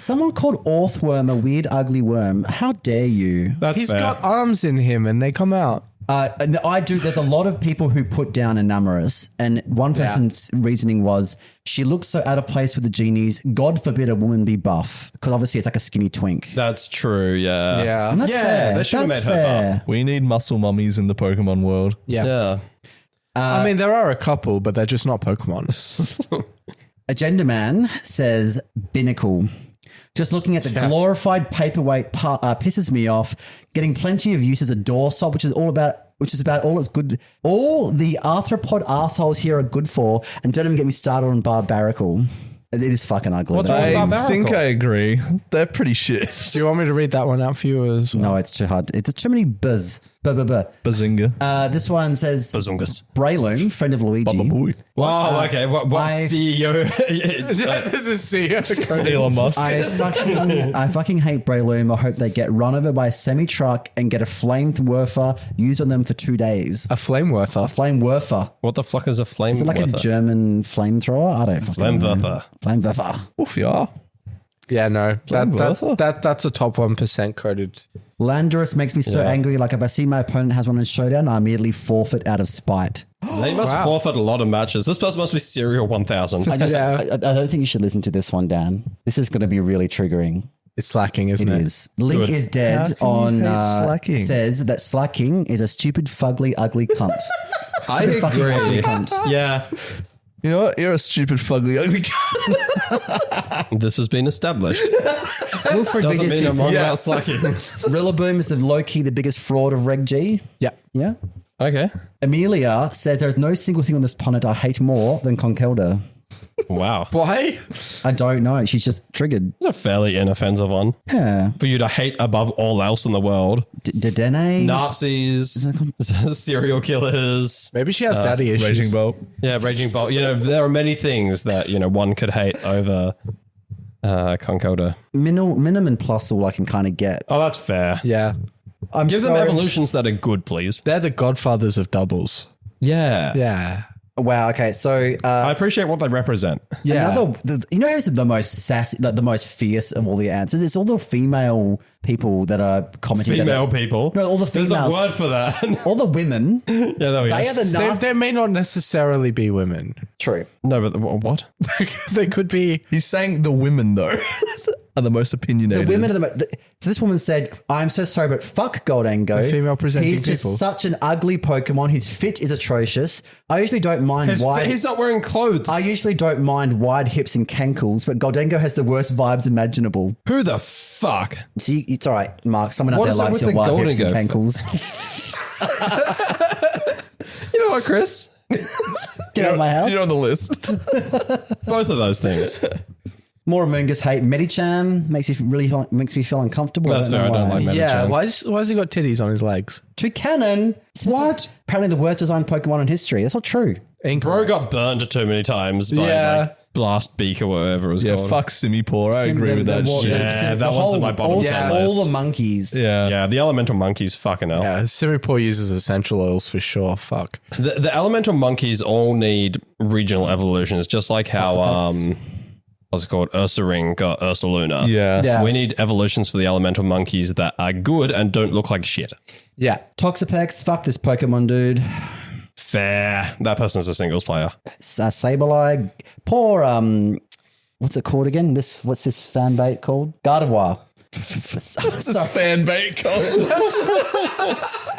Someone called Orthworm a weird, ugly worm. How dare you? That's he's fair. got arms in him and they come out. And I do. There's a lot of people who put down Enamorous, and one person's reasoning was she looks so out of place with the genies. God forbid a woman be buff, because obviously it's like a skinny twink. That's true, yeah. And that's fair. they should have That's made her fair. We need muscle mummies in the Pokemon world. Yeah. I mean, there are a couple, but they're just not Pokemon. Agenda Man says Binnacle. Just looking at the glorified paperweight pisses me off. Getting plenty of use as a doorstop, which is about all it's good. All the arthropod assholes here are good for, and don't even get me started on Barbaracle. It is fucking ugly. What's though. wrong? I Barbaracle. think I agree. They're pretty shit. Do you want me to read that one out for you as well? No, it's too hard. It's too many buzz. Bazinga. This one says Bazungus. Breloom, friend of Luigi. Boo. Wow, okay. What CEO? This is CEO. Elon Musk. I fucking hate Breloom. I hope they get run over by a semi-truck and get a flamethrower used on them for 2 days. A flameworther. Flamewerfer. What the fuck is a flame? Is it like a German flamethrower? I don't fucking know. Flamewerfer. Flamewerfer. Oof, yeah. Yeah, no. Flameworther? That's a top 1% coded. Landorus makes me so angry. Like if I see my opponent has one in Showdown, I immediately forfeit out of spite. They must forfeit a lot of matches. This person must be Serial 1000. I don't think you should listen to this one, Dan. This is going to be really triggering. It's slacking, isn't It it? is. Link Good. is dead How can you on hate slacking? says that slacking is a stupid, fugly, ugly cunt. I Stupid, fucking ugly agree. cunt. Yeah, You know what? You're a stupid, fugly, ugly this has been established. Wilfred Doesn't mean I'm wrong Yeah. about slacking. Rillaboom is the low-key the biggest fraud of Reg G. Yeah. Yeah. Okay. Amelia says there's no single thing on this planet I hate more than Conkelda. Wow. Why? I don't know. She's just triggered. It's a fairly inoffensive one. Yeah. For you to hate above all else in the world. Dedenne? Nazis, serial killers. Maybe she has daddy issues. Raging Bolt. Yeah, Raging Bolt. You know, there are many things that, you know, one could hate over Conkelda. Minimum and plus all I can kind of get. Oh, that's fair. Yeah. Give them evolutions that are good, please. They're the godfathers of doubles. Yeah. Yeah. Wow. Okay. So I appreciate what they represent. Yeah. you know who's the most sassy, the most fierce of all the answers? It's all the female people that are commenting. Female people. No, all the There's a females. word for that. All the women. Yeah, there we go. They are the nasty. They may not necessarily be women. True. No, but what? They could be. He's saying the women, though, are the most opinionated. The women are so this woman said, "I'm so sorry, but fuck Goldango. The female presenting He's just people. such an ugly Pokemon. His fit is atrocious. I usually don't mind wide. He's not wearing clothes. I usually don't mind wide hips and cankles, but Goldango has the worst vibes imaginable. Who the fuck? See, it's all right, Mark. Someone out What there is it likes with your the wide hips and Goldango? cankles. You know what, Chris? Get out of my house. You're on the list. Both of those things. More Amoongus hate. Medicham makes me feel uncomfortable. That's fair. I don't like Medicham. Yeah. Why has he got titties on his legs? Toucanon. What? Apparently the worst designed Pokemon in history. That's not true. Bro got burned too many times by like Blast Beak or whatever it was Yeah, called. fuck Simipour. I agree with that shit. Yeah, that one's in my bottom 10 all list. the monkeys. Yeah. Yeah, the elemental monkeys, fucking hell. Yeah. Simipour uses essential oils for sure. Fuck. The elemental monkeys all need regional evolutions, just like how what's it called? Ursaring got Ursaluna. Yeah. Yeah. We need evolutions for the elemental monkeys that are good and don't look like shit. Yeah. Toxapex, fuck this Pokemon dude. Fair. That person's a singles player. Sableye. Poor, what's it called again? What's this fan bait called? Gardevoir. This is fan bait code.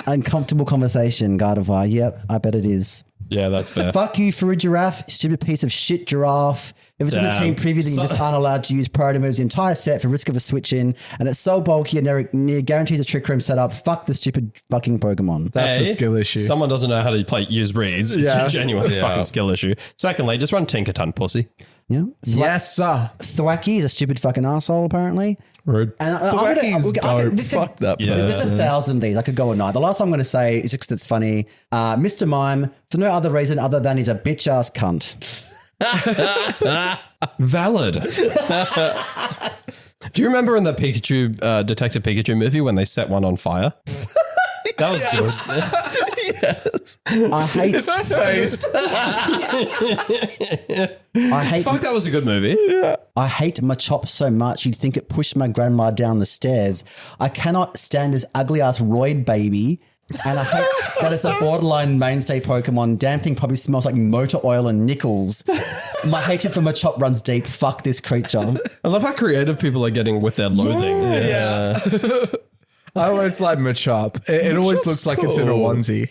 Uncomfortable conversation, Gardevoir. Yep, I bet it is. Yeah, that's fair. Fuck you, Giraffe, stupid piece of shit giraffe. If it's in the Damn. team preview, then you just aren't allowed to use priority moves the entire set for risk of a switch in, and it's so bulky and near guarantees a trick room setup. Fuck the stupid fucking Pokemon. That's a skill issue. Someone doesn't know how to use reads. Yeah. Genuine fucking skill issue. Secondly, just run Tinkerton, pussy. Yeah. Yes, sir. Thwacky is a stupid fucking asshole, apparently. Rude. And Thwacky's dope. this Fuck that Yeah. There's 1,000 of these. I could go all night. The last one I'm going to say is just because it's funny. Mr. Mime, for no other reason other than he's a bitch ass cunt. Valid. Do you remember in the Pikachu, Detective Pikachu movie when they set one on fire? That was good. I hate. I hate. Fuck, that was a good movie. I hate Machop so much you'd think it pushed my grandma down the stairs. I cannot stand this ugly ass roid baby. And I hate that it's a borderline mainstay Pokemon. Damn thing probably smells like motor oil and nickels. My hatred for Machop runs deep. Fuck this creature. I love how creative people are getting with their loathing. I always like Machop. It always looks like it's in a onesie.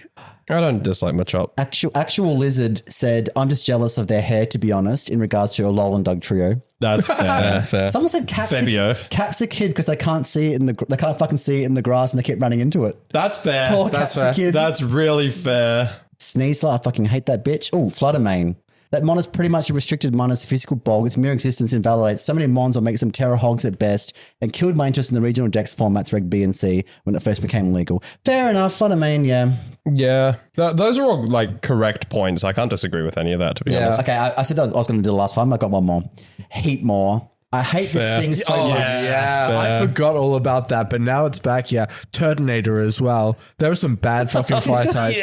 I don't dislike Machop. Actual Lizard said, I'm just jealous of their hair, to be honest, in regards to a Lol and Doug trio. That's fair. Fair. Someone said Cap's Fabio. a kid because they can't see it they can't fucking see it in the grass and they keep running into it. That's fair. Poor That's Cap's a kid. That's really fair. Sneasler, I fucking hate that bitch. Oh, Fluttermane. That mon is pretty much a restricted mon as a physical bulk. Its mere existence invalidates so many mons or makes them terror hogs at best, and killed my interest in the regional dex formats Reg B and C when it first became legal. Fair enough. What I mean, yeah. Yeah. Those are all like correct points. I can't disagree with any of that, to be honest. Okay, I said that I was going to do the last one. I got one more. Heat more. I hate this thing so much. I forgot all about that, but now it's back. Yeah, Turtonator as well. There were some bad fucking fly types.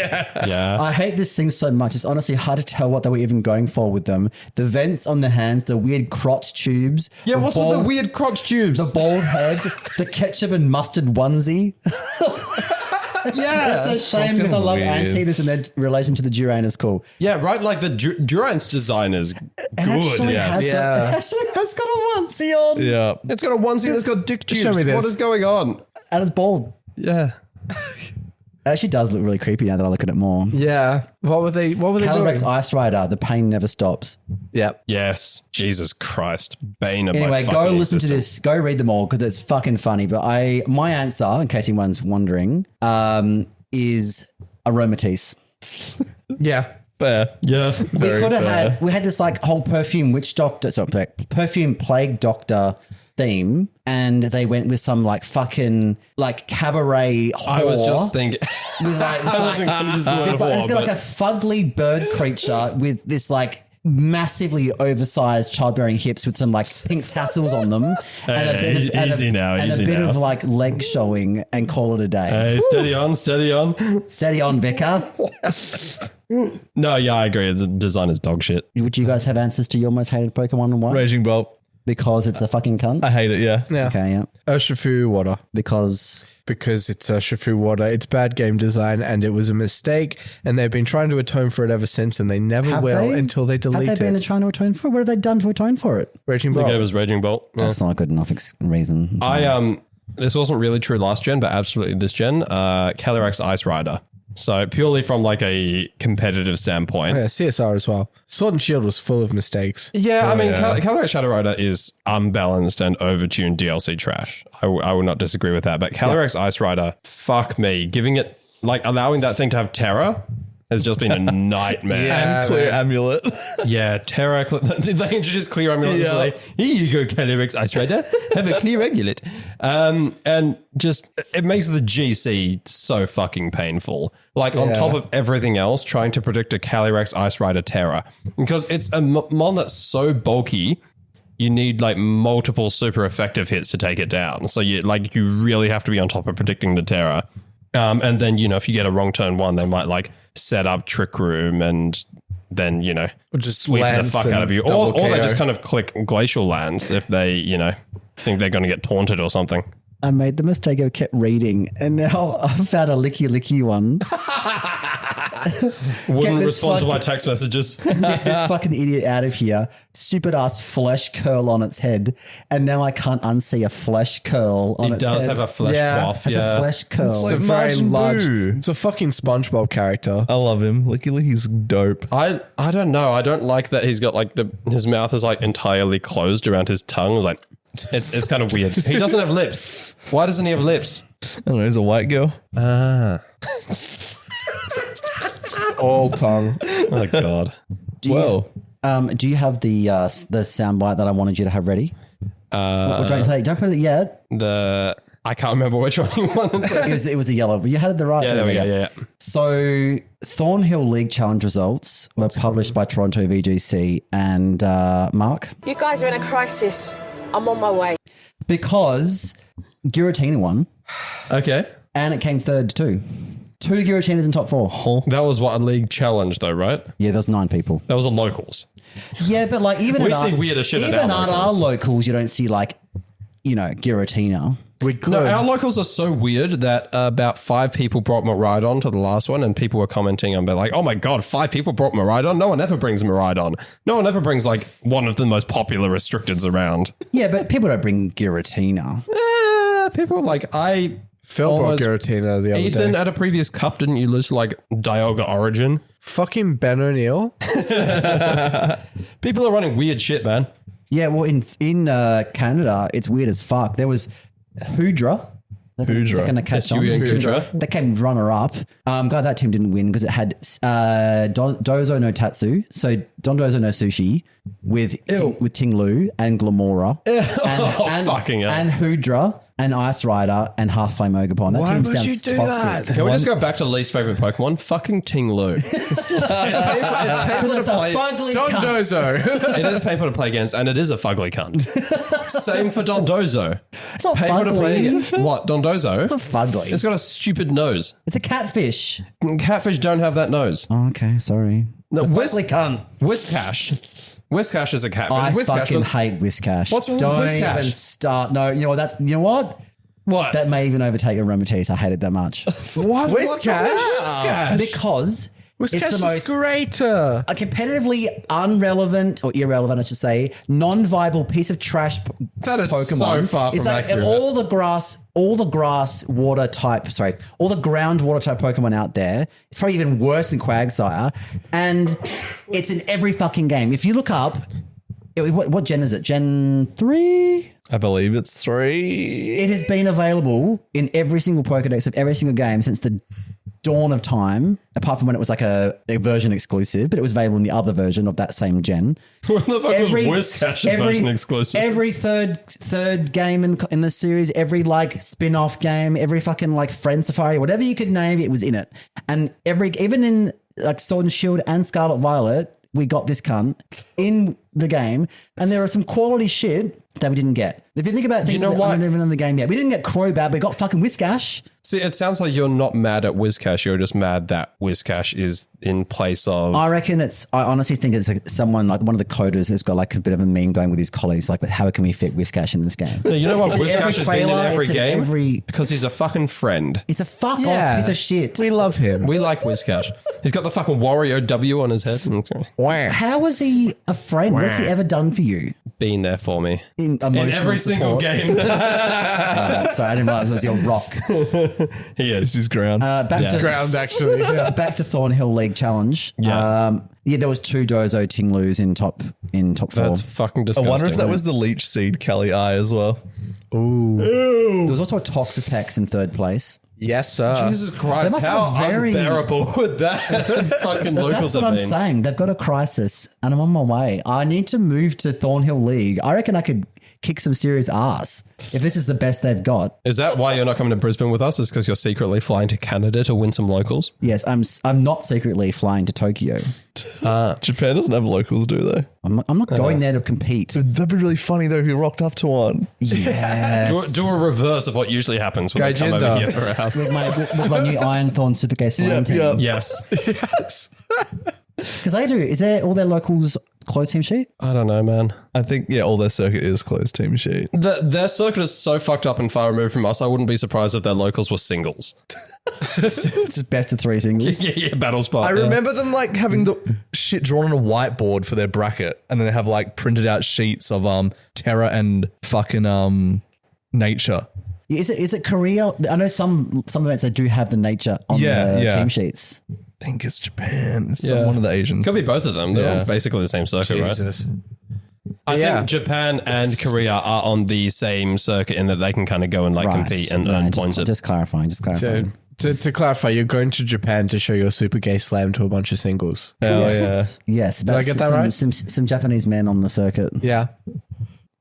Yeah. I hate this thing so much. It's honestly hard to tell what they were even going for with them. The vents on the hands, the weird crotch tubes. Yeah, what's with the weird crotch tubes? The bald head, the ketchup and mustard onesie. Yeah. That's a shame because I love Anteaters and their relation to the Duranus cool. Yeah, right? Like the Durant's design is good. It actually has got a onesie on. Yeah. It's got a onesie that's got dick tubes. Show me this. What is going on? And it's bald. Yeah. It actually does look really creepy now that I look at it more. Yeah. What were they doing? Calyrex Ice Rider, the pain never stops. Yep. Yes. Jesus Christ. Bane of my Anyway, go fucking listen to existence. this. Go read them all because it's fucking funny. But my answer, in case anyone's wondering, is aromatisse. Yeah. Fair. Yeah. We had this like whole perfume plague doctor theme, and they went with some like fucking like cabaret whore. I was just thinking. With like, it's got like a fugly bird creature with this like massively oversized childbearing hips with some like pink tassels on them and a bit of like leg showing, and call it a day. Hey, steady on. Steady on, Becca. No, yeah, I agree. The design is dog shit. Would you guys have answers to your most hated Pokemon and why? Raging Bolt. Because it's a fucking cunt? I hate it, yeah. Okay, yeah. Urshifu water. Because it's Urshifu water. It's bad game design and it was a mistake, and they've been trying to atone for it ever since, and they never will until they delete have they been it. trying to atone for it? What have they done to atone for it? Raging I think it Bolt. was Raging Bolt. Yeah. That's not a good enough reason. This wasn't really true last gen, but absolutely this gen. Calyrex Ice Rider. So purely from like a competitive standpoint. Oh, yeah, CSR as well. Sword and Shield was full of mistakes. Yeah, I mean, Calyrex Shadow Rider is unbalanced and overtuned DLC trash. I would not disagree with that. But Calyrex Ice Rider, fuck me. Giving it, like, allowing that thing to have Terra has just been a nightmare. And Clear Amulet. Yeah, Terra. They introduced Clear Amulet. Yeah. Like, here you go, Calyrex Ice Rider. Have a Clear Amulet. And just, it makes the GC so fucking painful. Like, on top of everything else, trying to predict a Calyrex Ice Rider Terra. Because it's a mon that's so bulky, you need like multiple super effective hits to take it down. So you really have to be on top of predicting the Terra. And then, if you get a wrong turn one, they might like set up Trick Room and then, just sweep the fuck out of you. Or they just kind of click Glacial Lands if they, think they're going to get taunted or something. I made the mistake of kept reading, and now I've found a licky one. Wouldn't respond to my text messages. Get this fucking idiot out of here. Stupid ass flesh curl on its head. And now I can't unsee a flesh curl on its head. It does have a flesh cough. It's a flesh curl. It's a very large. It's a fucking SpongeBob character. I love him. Licky Licky's dope. I don't know. I don't like that he's got like his mouth is like entirely closed around his tongue. Like it's kind of weird. He doesn't have lips. Why doesn't he have lips? I don't know, he's a white girl. All tongue. Oh God. Do you have the soundbite that I wanted you to have ready? Don't put it yet. I can't remember which one you wanted. It was a yellow, but you had it the right. Yeah, there we go. Yeah. So Thornhill League Challenge results were published by Toronto VGC and Mark. You guys are in a crisis. I'm on my way. Because Giratina won. Okay. And it came third too. 2 Giratinas in top 4. That was what a league challenge though, right? Yeah, there's 9 people. That was a locals. Yeah, but like even we see weirder shit at even our at our locals. locals, you don't see like, Giratina. No, our locals are so weird that about 5 people brought Miraidon to the last one, and people were commenting on, like, oh my God, 5 people brought Miraidon? No one ever brings Miraidon. No one ever brings like one of the most popular restricteds around. Yeah, but people don't bring Giratina. People like, Phil brought Giratina the other Ethan, day. at a previous cup, didn't you lose to like Dialga Origin? Fucking Ben O'Neill. People are running weird shit, man. Yeah, well, in Canada, it's weird as fuck. There was Hoodra, Hydra. Second to catch on. Hydra. That came runner up. Glad that team didn't win because it had Dozo no Tatsu, so Don Dozo no Sushi with Ting Lu and Glamora and fucking hell. and Hydra and Ice Rider and Half Flame Ogapon. That Why team would sounds you do toxic. that? Can we just go back to least favorite Pokemon? Fucking Ting Lu. It's painful to It's a play. fugly Don cunt. Dozo. It is painful to play against, and it is a fugly cunt. Same for Dondozo. It's not Painful to play fugly. against. What, Dondozo? Fugly. It's got a stupid nose. It's a catfish. Catfish don't have that nose. Oh, okay, sorry. No, Fugly cunt. Whiscash. Whiscash is a catfish. I Whiscash fucking looks- hate Whiscash. What's wrong with Don't Whiscash? even start. No, you know what? You know what? What? That may even overtake Aromatisse. I hate it that much. What? Whiscash? Because it's the Whiscash is most greater. a competitively irrelevant, I should say, non-viable piece of trash That is Pokemon. so far It's from like accurate. all the groundwater type Pokemon out there. It's probably even worse than Quagsire, and it's in every fucking game. If you look up, what gen is it? Gen 3? I believe it's 3. It has been available in every single Pokedex of every single game since the dawn of time, apart from when it was like a version exclusive, but it was available in the other version of that same gen. What the fuck was Whiscash a version exclusive? Every third game in the series, every like spin-off game, every fucking like Friend Safari, whatever you could name, it was in it. And even in like Sword and Shield and Scarlet Violet, we got this cunt in the game, and there are some quality shit that we didn't get. If you think about things know that what? aren't even in the game yet, we didn't get Crobat, we got fucking Whiscash. See, it sounds like you're not mad at Whiscash. You're just mad that Whiscash is in place of. I reckon I honestly think it's someone like one of the coders has got like a bit of a meme going with his colleagues, like, but how can we fit Whiscash in this game? You know what? It's in Whiscash every has been in trailer, every it's in game every- because he's a fucking friend. It's a fuck off piece of shit. We love him. We like Whiscash. He's got the fucking Wario W on his head. How was he a friend? What's he ever done for you? Been there for me In in emotional every single support? game. Sorry, I didn't realize it was your rock. He is. This is ground. Back to Ground, actually. Yeah. back to Thornhill League Challenge. Yeah. There was 2 Dozo Tinglus in top 4. That's fucking I disgusting. wonder if that was the Leech Seed Kelly Eye as well. There was also a Toxapex in 3rd place. Yes, sir. Jesus Christ, must how have a very- unbearable would that fucking locals That's have what I'm been? saying. They've got a crisis, and I'm on my way. I need to move to Thornhill League. I reckon I could kick some serious ass if this is the best they've got. Is that why you're not coming to Brisbane with us? Is because you're secretly flying to Canada to win some locals? Yes, I'm not secretly flying to Tokyo. Japan doesn't have locals, do they? I'm not going there to compete. That'd be really funny though if you rocked up to one. Yeah. Do a reverse of what usually happens when they come over Gajinda. here for a house. with my new Iron Thorn Super Gay Slam team. Yes. Yes. Because they do. Is there all their locals closed team sheet? I don't know, man. I think all their circuit is closed team sheet. Their circuit is so fucked up and far removed from us, I wouldn't be surprised if their locals were singles. It's just best of 3 singles. yeah, battle spot. I remember them like having the shit drawn on a whiteboard for their bracket, and then they have like printed out sheets of Terra and fucking nature. Is it Korea? I know some events they do have the nature on the team sheets. I think it's Japan. It's Yeah. one of the Asian. Could be both of them. They're Yeah. all basically the same circuit, right? Jesus. I Yeah. think Japan and Korea are on the same circuit in that they can kind of go and like compete and earn points. Just clarifying. So, to clarify, you're going to Japan to show your super gay slam to a bunch of singles. Hell Yes. Yes. Did I get that right? Some Japanese men on the circuit. Yeah.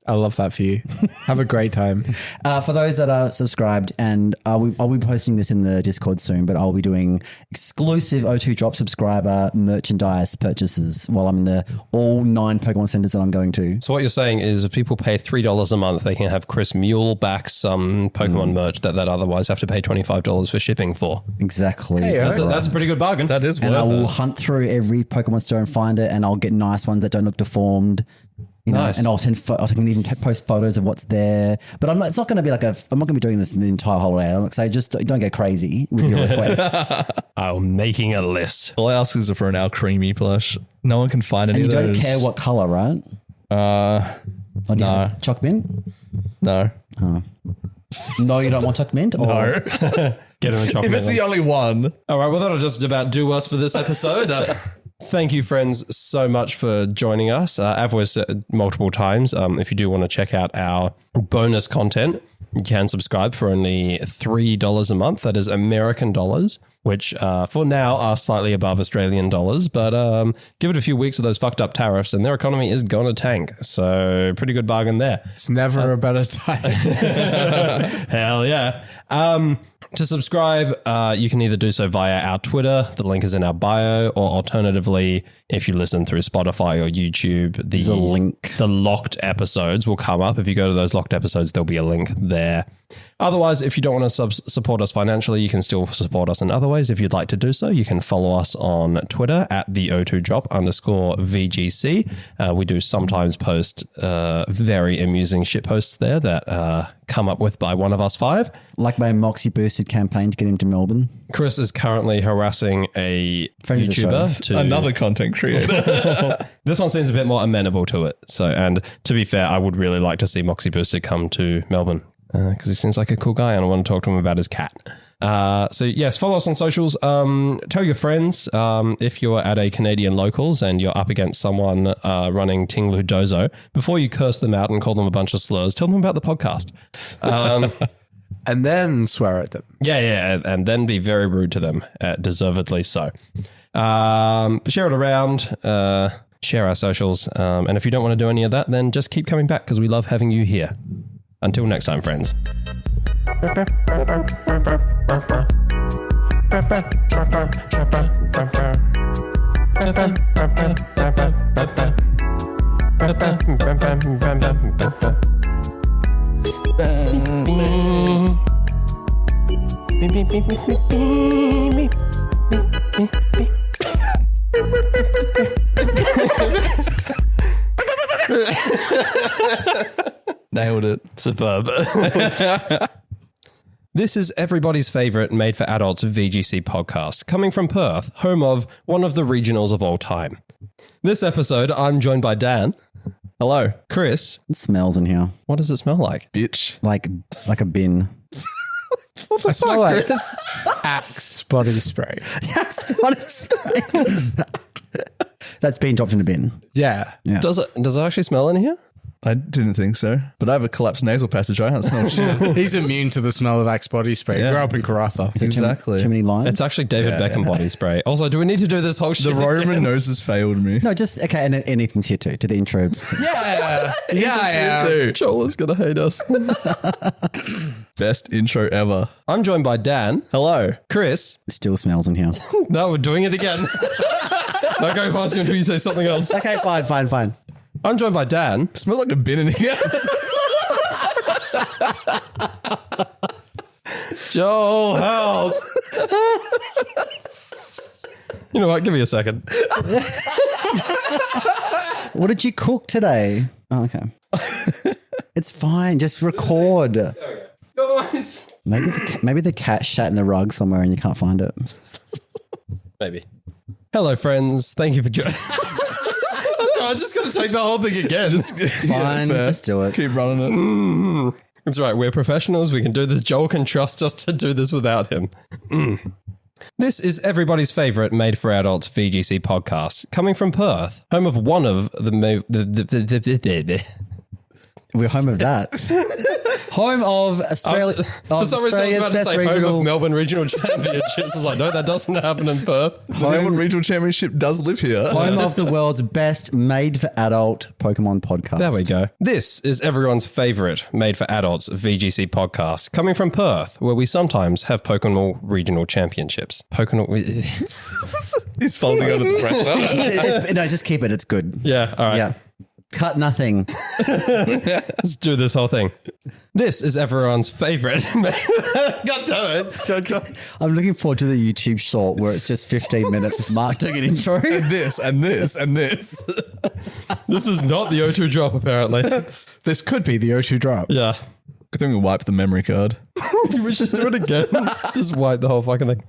I love that for you. Have a great time. For those that are subscribed, and I'll be posting this in the Discord soon, but I'll be doing exclusive O2 Drop subscriber merchandise purchases while I'm in the all 9 Pokemon centers that I'm going to. So what you're saying is if people pay $3 a month, they can have Chris mule back some Pokemon merch that otherwise have to pay $25 for shipping for. Exactly. Hey, That's a pretty good bargain. That is And I will worth it. hunt through every Pokemon store and find it, and I'll get nice ones that don't look deformed. You know, Nice. and I can even post photos of what's there. But it's not going to be like I'm not going to be doing this the entire holiday. I'm going to say just don't go crazy with your requests. I'm making a list. All I ask is for an Al Creamy plush. No one can find any And you of don't those. care what color, right? Or do you have Choc mint? No. No, you don't want Choc mint? Or? No. Get him a chocolate. If it's the only one. All right, well, that'll just about do us for this episode. Thank you, friends, so much for joining us. As we've said multiple times, if you do want to check out our bonus content, you can subscribe for only $3 a month. That is American dollars, which for now are slightly above Australian dollars. But give it a few weeks of those fucked up tariffs and their economy is going to tank. So pretty good bargain there. It's never a better time. Hell yeah. To subscribe, you can either do so via our Twitter. The link is in our bio, or alternatively, if you listen through Spotify or YouTube, There's a link. The locked episodes will come up. If you go to those locked episodes, there'll be a link there. Otherwise, if you don't want to support us financially, you can still support us in other ways. If you'd like to do so, you can follow us on Twitter at the O2drop_VGC. We do sometimes post very amusing shit posts there that come up with by one of us five. Like my Moxie boosted campaign to get him to Melbourne. Chris is currently harassing a Friend of the YouTuber to Another content creator. This one seems a bit more amenable to it. So, and to be fair, I would really like to see Moxie Boosted come to Melbourne because he seems like a cool guy and I want to talk to him about his cat. So yes, follow us on socials. Tell your friends if you're at a Canadian locals and you're up against someone running Tinglu Dozo, before you curse them out and call them a bunch of slurs, tell them about the podcast. And then swear at them. Yeah, and then be very rude to them, deservedly so. Share it around, share our socials, and if you don't want to do any of that, then just keep coming back because we love having you here. Until next time, friends. Nailed it. Superb. This is everybody's favorite Made for Adults VGC podcast, coming from Perth, home of one of the regionals of all time. This episode, I'm joined by Dan. Hello, Chris. It smells in here. What does it smell like? bitch. Like a bin. I smell like Axe body spray. Yes, what is That's being dropped in a bin. Yeah. Yeah. Does it actually smell in here? I didn't think so, but I have a collapsed nasal passage. I can't smell shit. He's immune to the smell of Axe body spray. Yeah. Grew up in Karratha. Exactly. Too many lines? It's actually David Beckham body spray. Also, do we need to do this whole shit The Roman again? nose has failed me. No, just, okay, and anything's here too, to the intro. Yeah. Joel is going to hate us. Best intro ever. I'm joined by Dan. Hello. Chris. It still smells in here. No, we're doing it again. Not going past you until you say something else. Okay, fine. I'm joined by Dan. Smells like a bin in here. Joel, help. You know what? Give me a second. What did you cook today? Oh, okay. It's fine. Just record. Otherwise, Maybe the cat shat in the rug somewhere and you can't find it. maybe. Hello, friends. Thank you for joining. I'm just going to take the whole thing again. Fine, fair. just do it. Keep running it. That's right. We're professionals. We can do this. Joel can trust us to do this without him. This is everybody's favorite Made for Adults VGC podcast, coming from Perth, home of one of the We're home of that. Home of Australia. For some reason, I was about to say home of Melbourne Regional Championships. I was like, no, that doesn't happen in Perth. The Melbourne Regional Championship does live here. Home of the world's best made for adult Pokemon podcast. There we go. This is everyone's favorite Made for Adults VGC podcast, coming from Perth, where we sometimes have Pokemon Regional Championships. He's folding under the pressure. No, just keep it. It's good. Yeah, all right. Yeah. Cut nothing. Let's do this whole thing. This is everyone's favorite. God damn it. I'm looking forward to the YouTube short where it's just 15 minutes of Mark doing an intro. And this, and this, and this. This is not the O2 drop, apparently. This could be the O2 drop. Yeah. Good thing we wiped the memory card. We should do it again. Just wipe the whole fucking thing.